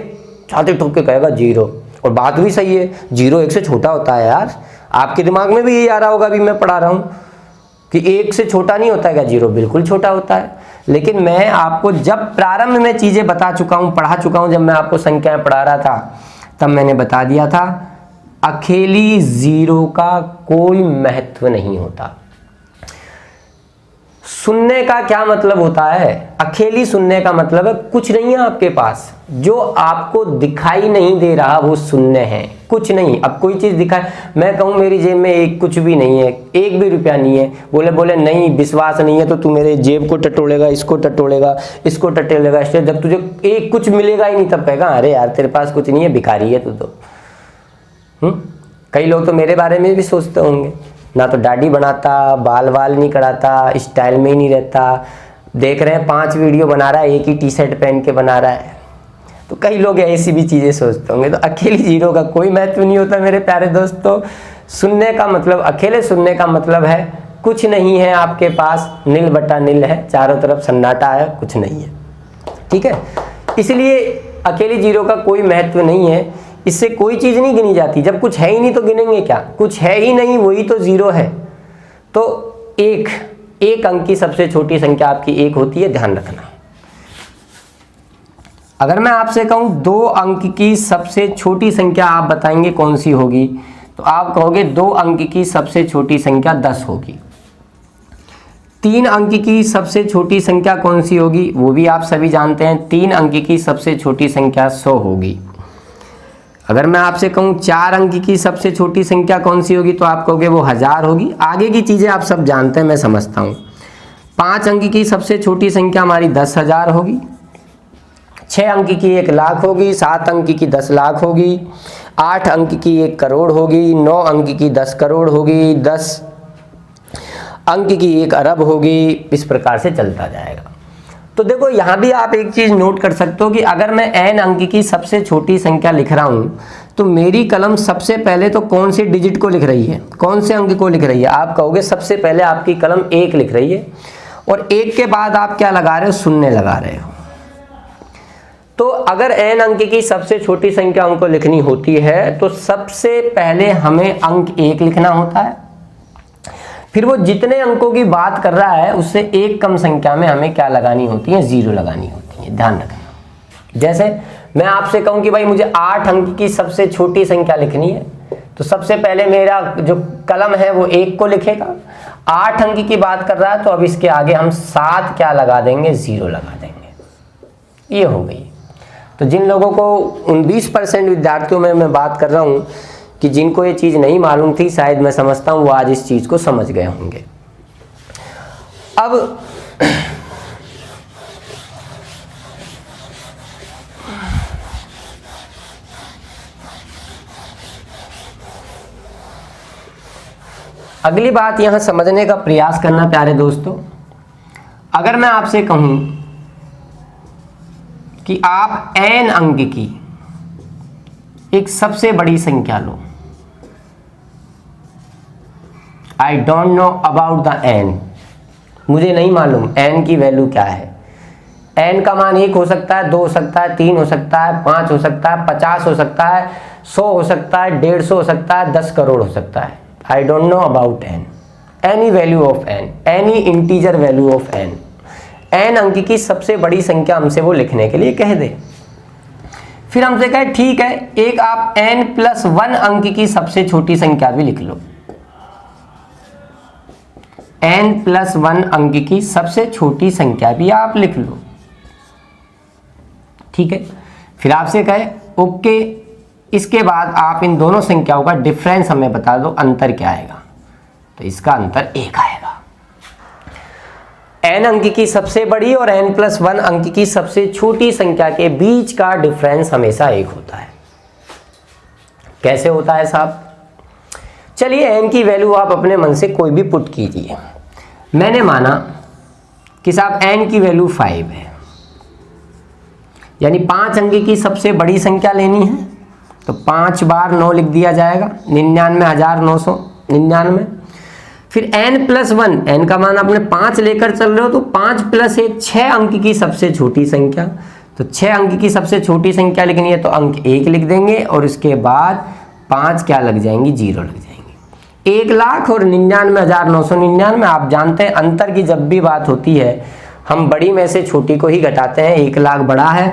छाती ठोक के कहेगा 0। और बात भी सही है, 0 1 से छोटा होता है यार। आपके दिमाग में भी यही आ रहा होगा, अभी मैं पढ़ा रहा हूं कि 1 से छोटा नहीं होता है क्या? 0 बिल्कुल छोटा होता है। लेकिन मैं आपको जब प्रारंभ में चीजें बता चुका हूं, पढ़ा चुका हूं, जब मैं आपको संख्याएं पढ़ा रहा था तब मैंने बता दिया था अकेली 0 का कोई महत्व नहीं होता। शून्य का क्या मतलब होता है? अकेली शून्य का मतलब है कुछ नहीं है आपके पास, जो आपको दिखाई नहीं दे रहा वो शून्य है, कुछ नहीं। अब कोई चीज दिखाए, मैं कहूं मेरी जेब में एक कुछ भी नहीं है, 1 भी रुपया नहीं है, बोले नहीं विश्वास नहीं है तो तू मेरे जेब को टटोलेगा, इसको टटोलेगा, इसको टटोलेगा, इससे जब तुझे एक कुछ मिलेगा ही नहीं तब कहेगा अरे यार तेरे पास कुछ नहीं है, भिखारी है तू तो। कई लोग तो मेरे बारे में भी सोचते होंगे, ना तो दाढ़ी बनाता, बाल नहीं कटाता, स्टाइल में ही नहीं रहता, देख रहे हैं 5 वीडियो बना रहा है, एक ही टी शर्ट पहन के बना रहा है। तो कई लोग ऐसी भी चीज़ें सोचते होंगे। तो अकेली 0 का कोई महत्व नहीं होता मेरे प्यारे दोस्तों। शून्य का मतलब, अकेले शून्य का मतलब है कुछ नहीं है आपके पास, नील बटा नील है, चारों तरफ सन्नाटा है, कुछ नहीं है। ठीक है, इसलिए अकेली 0 का कोई महत्व नहीं है, इससे कोई चीज़ नहीं गिनी जाती। जब कुछ है ही नहीं तो गिनेंगे क्या? कुछ है ही नहीं, वही तो 0 है। तो एक अंक की सबसे छोटी संख्या आपकी 1 होती है, ध्यान रखना। अगर मैं आपसे कहूं 2 अंक की सबसे छोटी संख्या आप बताएंगे कौन सी होगी, तो आप कहोगे 2 अंक की सबसे छोटी संख्या 10 होगी। 3 अंक की सबसे छोटी संख्या कौन सी होगी? वो भी आप सभी जानते हैं, 3 अंक की सबसे छोटी संख्या 100 होगी। अगर मैं आपसे कहूं 4 अंक की सबसे छोटी संख्या कौन सी होगी, तो आप कहोगे वो 1000 होगी। आगे की चीजें आप सब जानते हैं, मैं समझता हूं। 5 अंक की सबसे छोटी संख्या हमारी 10,000 होगी। 6 अंक की 1 लाख होगी। 7 अंक की 10 लाख होगी। 8 अंक की 1 करोड़ होगी। 9 अंक की 10 करोड़ होगी। 10 अंक की 1 अरब होगी। इस प्रकार से चलता जाएगा। तो देखो यहाँ भी आप एक चीज नोट कर सकते हो कि अगर मैं n अंक की सबसे छोटी संख्या लिख रहा हूं तो मेरी कलम सबसे पहले तो कौन से डिजिट को लिख रही है, कौन से अंक को लिख रही है? आप कहोगे सबसे पहले आपकी कलम 1 लिख रही है, और 1 के बाद आप क्या लगा रहे हो? शून्य लगा रहे हो। तो अगर n अंक की सबसे छोटी संख्या हमको लिखनी होती है तो सबसे पहले हमें अंक 1 लिखना होता है, फिर वो जितने अंकों की बात कर रहा है उससे 1 कम संख्या में हमें क्या लगानी होती है? 0 लगानी होती है, ध्यान रखना। जैसे मैं आपसे कहूं कि भाई मुझे 8 अंक की सबसे छोटी संख्या लिखनी है, तो सबसे पहले मेरा जो कलम है वो 1 को लिखेगा। 8 अंक की बात कर रहा है तो अब इसके आगे हम 7 क्या लगा देंगे? 0 लगा देंगे। ये हो गई। तो जिन लोगों को 19% विद्यार्थियों में मैं बात कर रहा हूं कि जिनको ये चीज़ नहीं मालूम थी, शायद मैं समझता हूँ वो आज इस चीज़ को समझ गए होंगे। अब अगली बात यहाँ समझने का प्रयास करना प्यारे दोस्तों, अगर मैं आपसे कहूँ कि आप n अंक की एक सबसे बड़ी संख्या लो, I don't know about the n, मुझे नहीं मालूम n की वैल्यू क्या है। n का मान 1 हो सकता है, 2 हो सकता है, 3 हो सकता है, 5 हो सकता है, 50 हो सकता है, 100 हो सकता है, 150 हो सकता है, 10 करोड़ हो सकता है। आई don't know about n, any value of n, any integer value of n। n अंक की सबसे बड़ी संख्या हमसे वो लिखने के लिए कह दे। फिर हमसे कहे ठीक है, एक आप n+1 अंक की सबसे छोटी संख्या भी लिख लो, n+1 अंक की सबसे छोटी संख्या भी आप लिख लो, ठीक है। फिर आपसे कहे ओके, इसके बाद आप इन दोनों संख्याओं का डिफरेंस हमें बता दो, अंतर क्या आएगा। तो इसका अंतर 1 आएगा। n अंक की सबसे बड़ी और n+1 अंक की सबसे छोटी संख्या के बीच का डिफरेंस हमेशा 1 होता है। कैसे होता है साहब? चलिए n की वैल्यू आप अपने मन से कोई भी पुट कीजिए। मैंने माना कि साहब n की वैल्यू 5 है, यानी 5 अंक की सबसे बड़ी संख्या लेनी है, तो 5 बार 9 लिख दिया जाएगा, 99,999। फिर n+1, n का मान आपने 5 लेकर चल रहे हो, तो 5 + 1 6 अंक की सबसे छोटी संख्या। तो 6 अंक की सबसे छोटी संख्या लिखनी है तो अंक 1 लिख देंगे और उसके बाद 5 क्या लग जाएंगी, 0 लग जाएंगी। 1,00,000 और 99,999। आप जानते हैं अंतर की जब भी बात होती है हम बड़ी में से छोटी को ही घटाते हैं। 1,00,000 बड़ा है,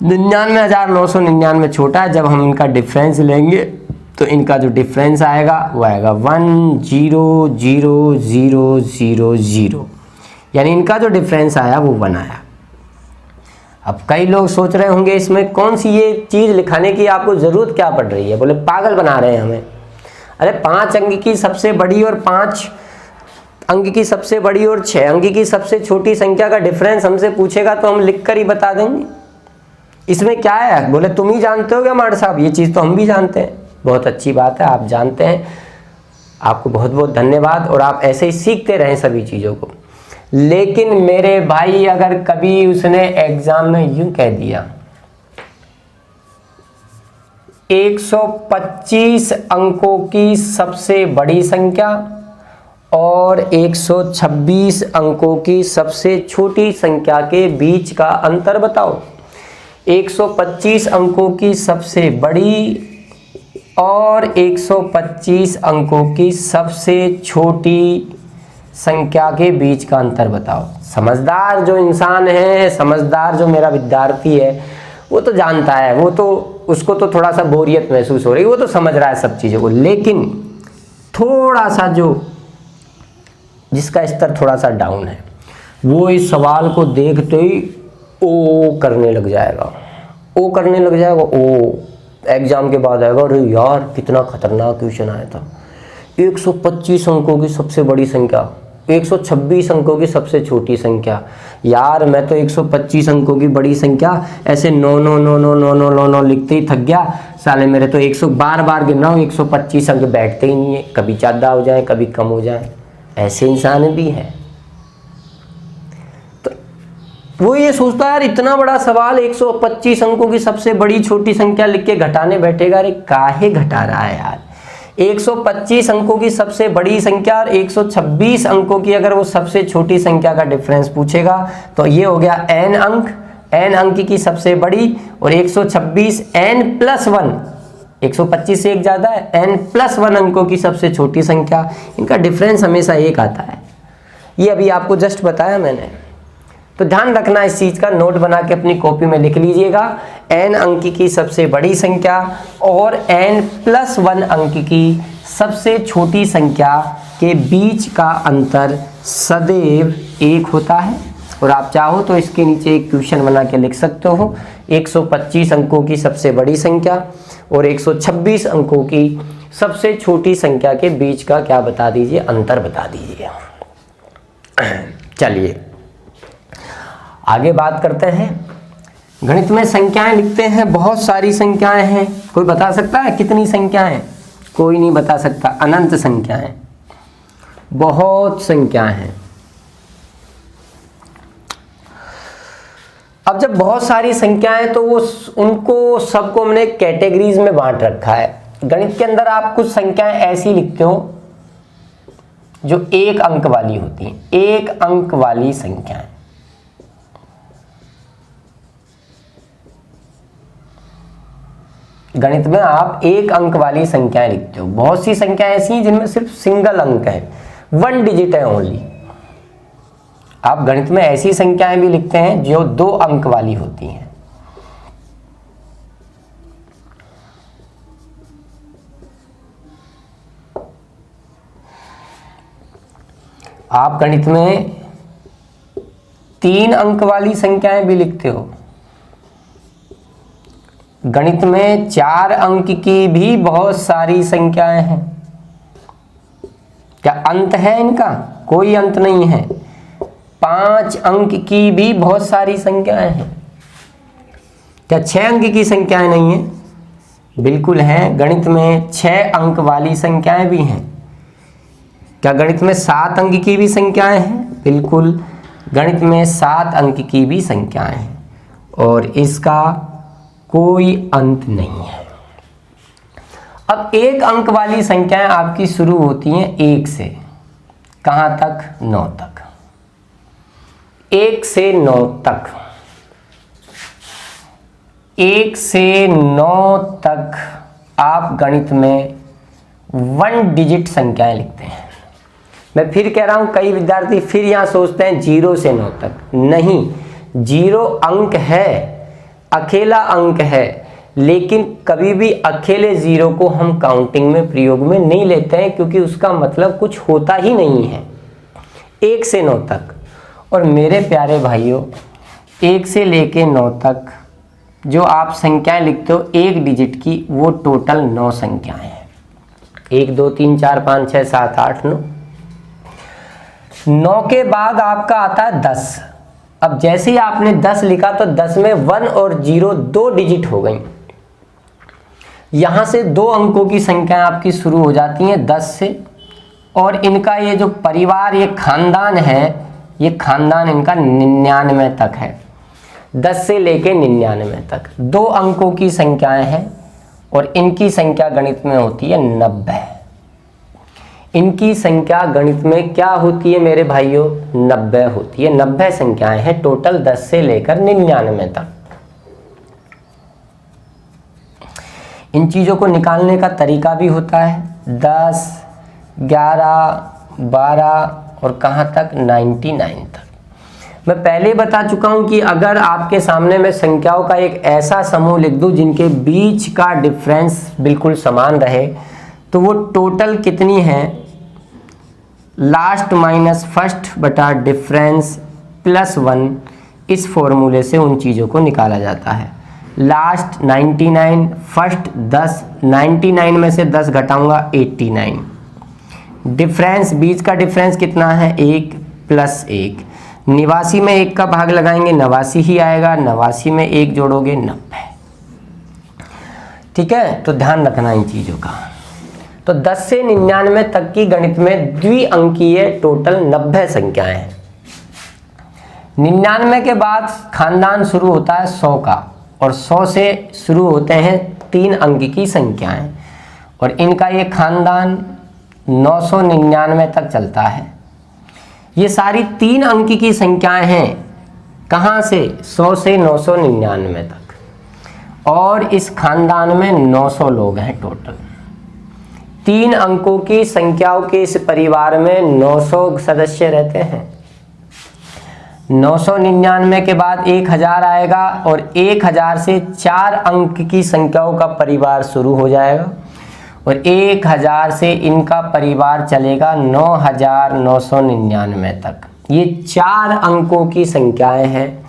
99,999 छोटा है। जब हम इनका डिफरेंस लेंगे तो इनका जो डिफरेंस आएगा वो आएगा 1,0,0,0,0, यानी इनका जो डिफरेंस आया वो 1 आया। अब कई लोग सोच रहे होंगे इसमें कौन सी ये चीज़ लिखाने की आपको ज़रूरत क्या पड़ रही है, बोले पागल बना रहे हैं हमें। अरे 5 अंक की सबसे बड़ी और 5 अंक की सबसे बड़ी और 6 अंक की सबसे छोटी संख्या का डिफरेंस हमसे पूछेगा तो हम लिख कर ही बता देंगे। इसमें क्या है? बोले तुम ही जानते हो क्या माड़ साहब, ये चीज़ तो हम भी जानते हैं। बहुत अच्छी बात है, आप जानते हैं, आपको बहुत बहुत धन्यवाद। और आप ऐसे ही सीखते रहें सभी चीज़ों को। लेकिन मेरे भाई अगर कभी उसने एग्जाम में यूं कह दिया 125 अंकों की सबसे बड़ी संख्या और 126 अंकों की सबसे छोटी संख्या के बीच का अंतर बताओ। 125 अंकों की सबसे बड़ी और 125 अंकों की सबसे छोटी संख्या के बीच का अंतर बताओ। समझदार जो इंसान है, समझदार जो मेरा विद्यार्थी है, वो तो जानता है, वो तो उसको तो थोड़ा सा बोरियत महसूस हो रही है, वो तो समझ रहा है सब चीज़ों को। लेकिन थोड़ा सा जो जिसका स्तर थोड़ा सा डाउन है वो इस सवाल को देखते ही ओ करने लग जाएगा, ओ करने लग जाएगा। ओ एग्जाम के बाद आएगा, अरे यार कितना खतरनाक क्वेश्चन आया था। 125 अंकों की सबसे बड़ी संख्या, 126 अंकों की सबसे छोटी संख्या। यार मैं तो 125 अंकों की बड़ी संख्या ऐसे 9 लिखते ही थक गया साले। मेरे तो 100 बार गिन रहा हूँ, 125 अंक बैठते ही नहीं है, कभी ज़्यादा हो जाए कभी कम हो जाए। ऐसे इंसान भी हैं। तो वो ये सोचता है यार इतना बड़ा सवाल 125 अंकों की सबसे बड़ी छोटी संख्या लिख के घटाने बैठेगा। अरे काहे घटा रहा है यार? 125 अंकों की सबसे बड़ी संख्या और 126 अंकों की अगर वो सबसे छोटी संख्या का डिफरेंस पूछेगा तो ये हो गया n अंक, n अंक की सबसे बड़ी और 126 n+1, 125 से एक ज़्यादा है, n+1 अंकों की सबसे छोटी संख्या। इनका डिफरेंस हमेशा 1 आता है। ये अभी आपको जस्ट बताया मैंने, तो ध्यान रखना इस चीज़ का। नोट बना के अपनी कॉपी में लिख लीजिएगा। n अंक की सबसे बड़ी संख्या और n+1 अंक की सबसे छोटी संख्या के बीच का अंतर सदैव 1 होता है। और आप चाहो तो इसके नीचे एक क्वेश्चन बना के लिख सकते हो। 125 अंकों की सबसे बड़ी संख्या और 126 अंकों की सबसे छोटी संख्या के बीच का क्या बता दीजिए, अंतर बता दीजिए। चलिए आगे बात करते हैं। गणित में संख्याएं लिखते हैं, बहुत सारी संख्याएं हैं। कोई बता सकता है कितनी संख्याएं? कोई नहीं बता सकता, अनंत संख्याएं। बहुत संख्याएं हैं। अब जब बहुत सारी संख्याएं तो वो उनको सबको हमने कैटेगरीज में बांट रखा है। गणित के अंदर आप कुछ संख्याएं ऐसी लिखते हो जो एक अंक वाली होती हैं, एक अंक वाली संख्याएं। गणित में आप एक अंक वाली संख्याएं लिखते हो। बहुत सी संख्याएं ऐसी हैं जिनमें सिर्फ सिंगल अंक है, 1 डिजिट है ओनली। आप गणित में ऐसी संख्याएं भी लिखते हैं जो 2 अंक वाली होती हैं। आप गणित में 3 अंक वाली संख्याएं भी लिखते हो। गणित में 4 अंक की भी बहुत सारी संख्याएं हैं। क्या अंत है इनका? कोई अंत नहीं है। 5 अंक की भी बहुत सारी संख्याएं हैं। क्या 6 अंक की संख्याएं नहीं है? बिल्कुल हैं। गणित में 6 अंक वाली संख्याएं भी हैं। क्या गणित में 7 अंक की भी संख्याएं हैं? बिल्कुल, गणित में 7 अंक की भी संख्याएं हैं और इसका कोई अंत नहीं है। अब एक अंक वाली संख्याएं आपकी शुरू होती हैं 1 से, कहां तक? 9 तक। 1 से 9 तक, 1 से 9 तक आप गणित में 1 डिजिट संख्याएं लिखते हैं। मैं फिर कह रहा हूं, कई विद्यार्थी फिर यहां सोचते हैं 0 से 9 तक। नहीं, 0 अंक है, अकेला अंक है, लेकिन कभी भी अकेले 0 को हम काउंटिंग में प्रयोग में नहीं लेते हैं, क्योंकि उसका मतलब कुछ होता ही नहीं है। 1 से 9 तक। और मेरे प्यारे भाइयों, 1 से लेके 9 तक जो आप संख्याएं लिखते हो 1 डिजिट की, वो टोटल 9 संख्याएं हैं। 1 2 3 4 5 6 7 8 9। 9 के बाद आपका आता है 10। अब जैसे ही आपने 10 लिखा तो 10 में 1 और 0 2 डिजिट हो गई। यहां से 2 अंकों की संख्या आपकी शुरू हो जाती हैं 10 से, और इनका ये जो परिवार, ये खानदान है, ये खानदान इनका 99 तक है। 10 से लेके 99 तक 2 अंकों की संख्याएं हैं और इनकी संख्या गणित में होती है 90। इनकी संख्या गणित में क्या होती है मेरे भाइयों? 90 होती है। 90 संख्याएं हैं टोटल 10 से लेकर 99 तक। इन चीजों को निकालने का तरीका भी होता है। 10, 11, 12 और कहां तक? 99 तक। मैं पहले बता चुका हूं कि अगर आपके सामने मैं संख्याओं का एक ऐसा समूह लिख दूं जिनके बीच का डिफरेंस बिल्कुल समान रहे, तो वो टोटल कितनी है? लास्ट माइनस फर्स्ट बटा डिफरेंस प्लस 1, इस फॉर्मूले से उन चीज़ों को निकाला जाता है। लास्ट 99, फर्स्ट 10, 99 में से 10 घटाऊंगा 89। डिफरेंस, बीच का डिफरेंस कितना है? 1 प्लस 1। 89 में 1 का भाग लगाएंगे 89 ही आएगा। 89 में 1 जोड़ोगे 90। ठीक है, तो ध्यान रखना इन चीज़ों का। तो 10 से 99 तक की गणित में द्विअंकीय टोटल 90 संख्याएं हैं। 99 के बाद खानदान शुरू होता है 100 का, और 100 से शुरू होते हैं 3 अंक की संख्याएं, और इनका ये खानदान 999 तक चलता है। ये सारी 3 अंक की संख्याएं हैं। कहाँ से? 100 से 999 तक, और इस खानदान में 900 लोग हैं टोटल। 3 अंकों की संख्याओं के इस परिवार में 900 सदस्य रहते हैं। 999 के बाद 1000 आएगा, और 1000 से 4 अंक की संख्याओं का परिवार शुरू हो जाएगा, और 1000 से इनका परिवार चलेगा 9999 तक। ये 4 अंकों की संख्याएं हैं,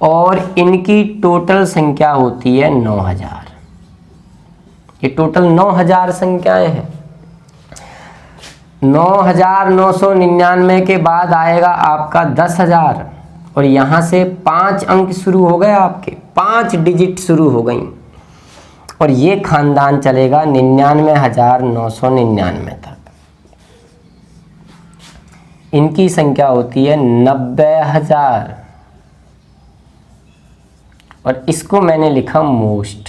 और इनकी टोटल संख्या होती है 9000। ये टोटल 9000 संख्याएं हैं। 9999 के बाद आएगा आपका 10000, और यहाँ से 5 अंक शुरू हो गए, आपके 5 डिजिट शुरू हो गई, और ये खानदान चलेगा 99999 तक। इनकी संख्या होती है 90,000 और इसको मैंने लिखा मोस्ट।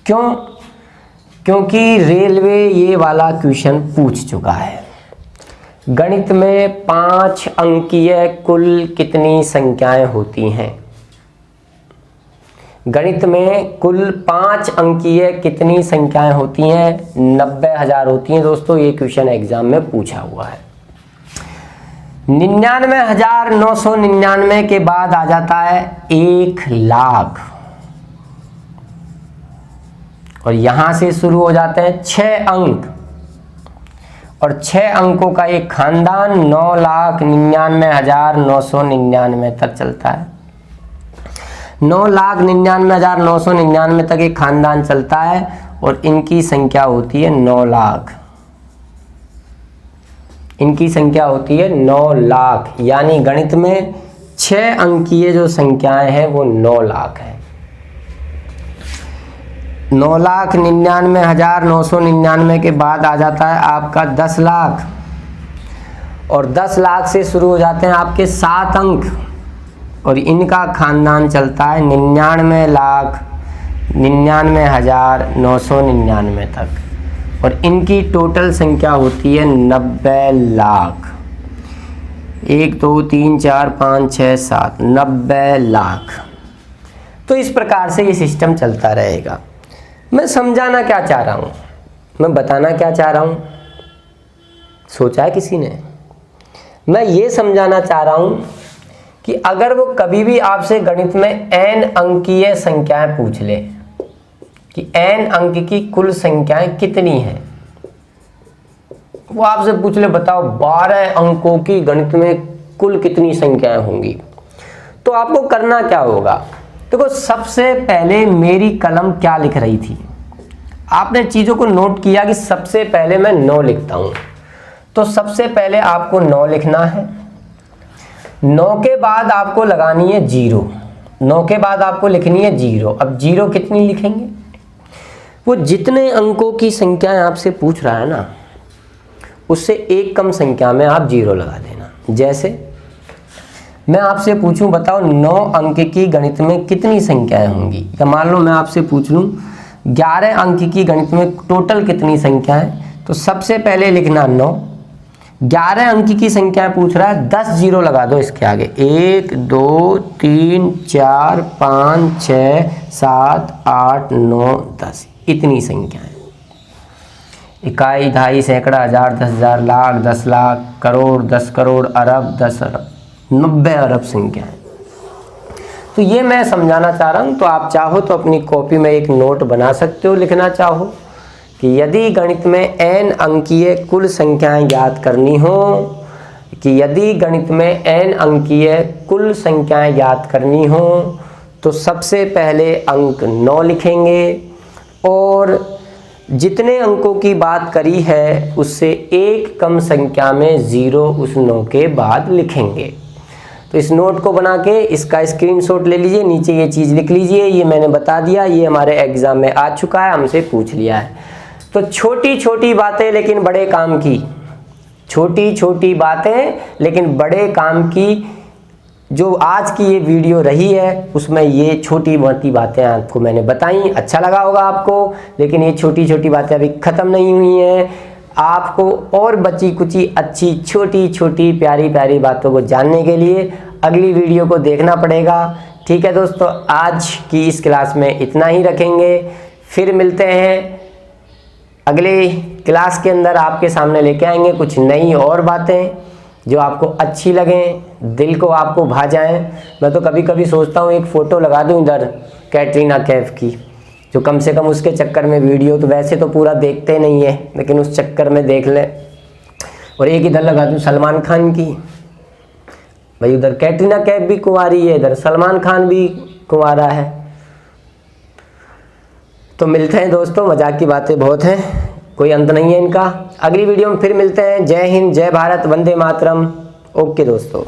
क्यों? क्योंकि रेलवे ये वाला क्वेश्चन पूछ चुका है। गणित में 5 अंकीय कुल कितनी संख्याएं होती हैं? गणित में कुल 5 अंकीय कितनी संख्याएं होती हैं? 90,000 होती हैं दोस्तों। ये क्वेश्चन एग्जाम में पूछा हुआ है। 99,999 के बाद आ जाता है 1,00,000 और यहां से शुरू हो जाते हैं 6 अंक और 6 अंकों का एक खानदान 9,99,999 तक चलता है। 9,99,999 तक एक खानदान चलता है और इनकी संख्या होती है 9,00,000। इनकी संख्या होती है 9,00,000, यानी गणित में 6 अंकीय जो संख्याएं हैं वो 9,00,000 है। 9,99,999 के बाद आ जाता है आपका 10,00,000 और 10,00,000 से शुरू हो जाते हैं आपके 7 अंक और इनका खानदान चलता है 99,99,999 तक और इनकी टोटल संख्या होती है 90,00,000। 1 2 3 4 5 6 7 90,00,000। तो इस प्रकार से ये सिस्टम चलता रहेगा। मैं समझाना क्या चाह रहा हूँ, मैं बताना क्या चाह रहा हूँ, सोचा है किसी ने? मैं ये समझाना चाह रहा हूँ कि अगर वो कभी भी आपसे गणित में n अंकीय संख्याएं पूछ ले कि n अंक की कुल संख्याएं कितनी हैं, वो आपसे पूछ ले बताओ 12 अंकों की गणित में कुल कितनी संख्याएं होंगी, तो आपको करना क्या होगा? देखो, सबसे पहले मेरी कलम क्या लिख रही थी, आपने चीज़ों को नोट किया कि सबसे पहले मैं 9 लिखता हूँ, तो सबसे पहले आपको 9 लिखना है। 9 के बाद आपको लगानी है 0, 9 के बाद आपको लिखनी है 0। अब 0 कितनी लिखेंगे? वो जितने अंकों की संख्याएं आपसे पूछ रहा है ना, उससे एक कम संख्या में आप 0 लगा देना। जैसे मैं आपसे पूछूं बताओ 9 अंक की गणित में कितनी संख्याएं होंगी, या मान लो मैं आपसे पूछ लूं 11 अंक की गणित में टोटल कितनी संख्या है, तो सबसे पहले लिखना 9। 11 अंक की संख्या पूछ रहा है, 10 0 लगा दो इसके आगे। 1 2 3 4 5 6 7 8 9 10, इतनी संख्याएं। इकाई, दहाई, सैकड़ा, हजार, 10,000, लाख, 10 लाख, करोड़, 10 करोड़, अरब, 10 अरब, 90 अरब संख्याएं। तो ये मैं समझाना चाह रहा हूँ। तो आप चाहो तो अपनी कॉपी में एक नोट बना सकते हो, लिखना चाहो कि यदि गणित में n अंकीय कुल संख्याएं ज्ञात करनी हो, कि यदि गणित में n अंकीय कुल संख्याएं ज्ञात करनी हो तो सबसे पहले अंक 9 लिखेंगे और जितने अंकों की बात करी है उससे एक कम संख्या में 0 उस 9 के बाद लिखेंगे। तो इस नोट को बना के इसका स्क्रीनशॉट ले लीजिए, नीचे ये चीज़ लिख लीजिए। ये मैंने बता दिया, ये हमारे एग्ज़ाम में आ चुका है, हमसे पूछ लिया है। तो छोटी छोटी बातें लेकिन बड़े काम की, छोटी छोटी बातें लेकिन बड़े काम की, जो आज की ये वीडियो रही है उसमें ये छोटी मोटी बातें आपको मैंने बताई। अच्छा लगा होगा आपको, लेकिन ये छोटी छोटी बातें अभी ख़त्म नहीं हुई हैं। आपको और बची कुची अच्छी छोटी छोटी प्यारी प्यारी बातों को जानने के लिए अगली वीडियो को देखना पड़ेगा। ठीक है दोस्तों, आज की इस क्लास में इतना ही रखेंगे, फिर मिलते हैं अगले क्लास के अंदर। आपके सामने लेके आएंगे कुछ नई और बातें जो आपको अच्छी लगें, दिल को आपको भा जाएं। मैं तो कभी कभी सोचता हूँ एक फ़ोटो लगा दूँ इधर कैटरीना कैफ की, जो कम से कम उसके चक्कर में वीडियो तो वैसे तो पूरा देखते नहीं है, लेकिन उस चक्कर में देख लें। और एक इधर लगा दूँ सलमान खान की, भाई उधर कैटरीना कैफ भी कुंवारी है, इधर सलमान खान भी कुंवारा है। तो मिलते हैं दोस्तों, मजाक की बातें बहुत हैं, कोई अंत नहीं है इनका। अगली वीडियो में फिर मिलते हैं। जय हिंद, जय भारत, वंदे मातरम। ओके दोस्तों।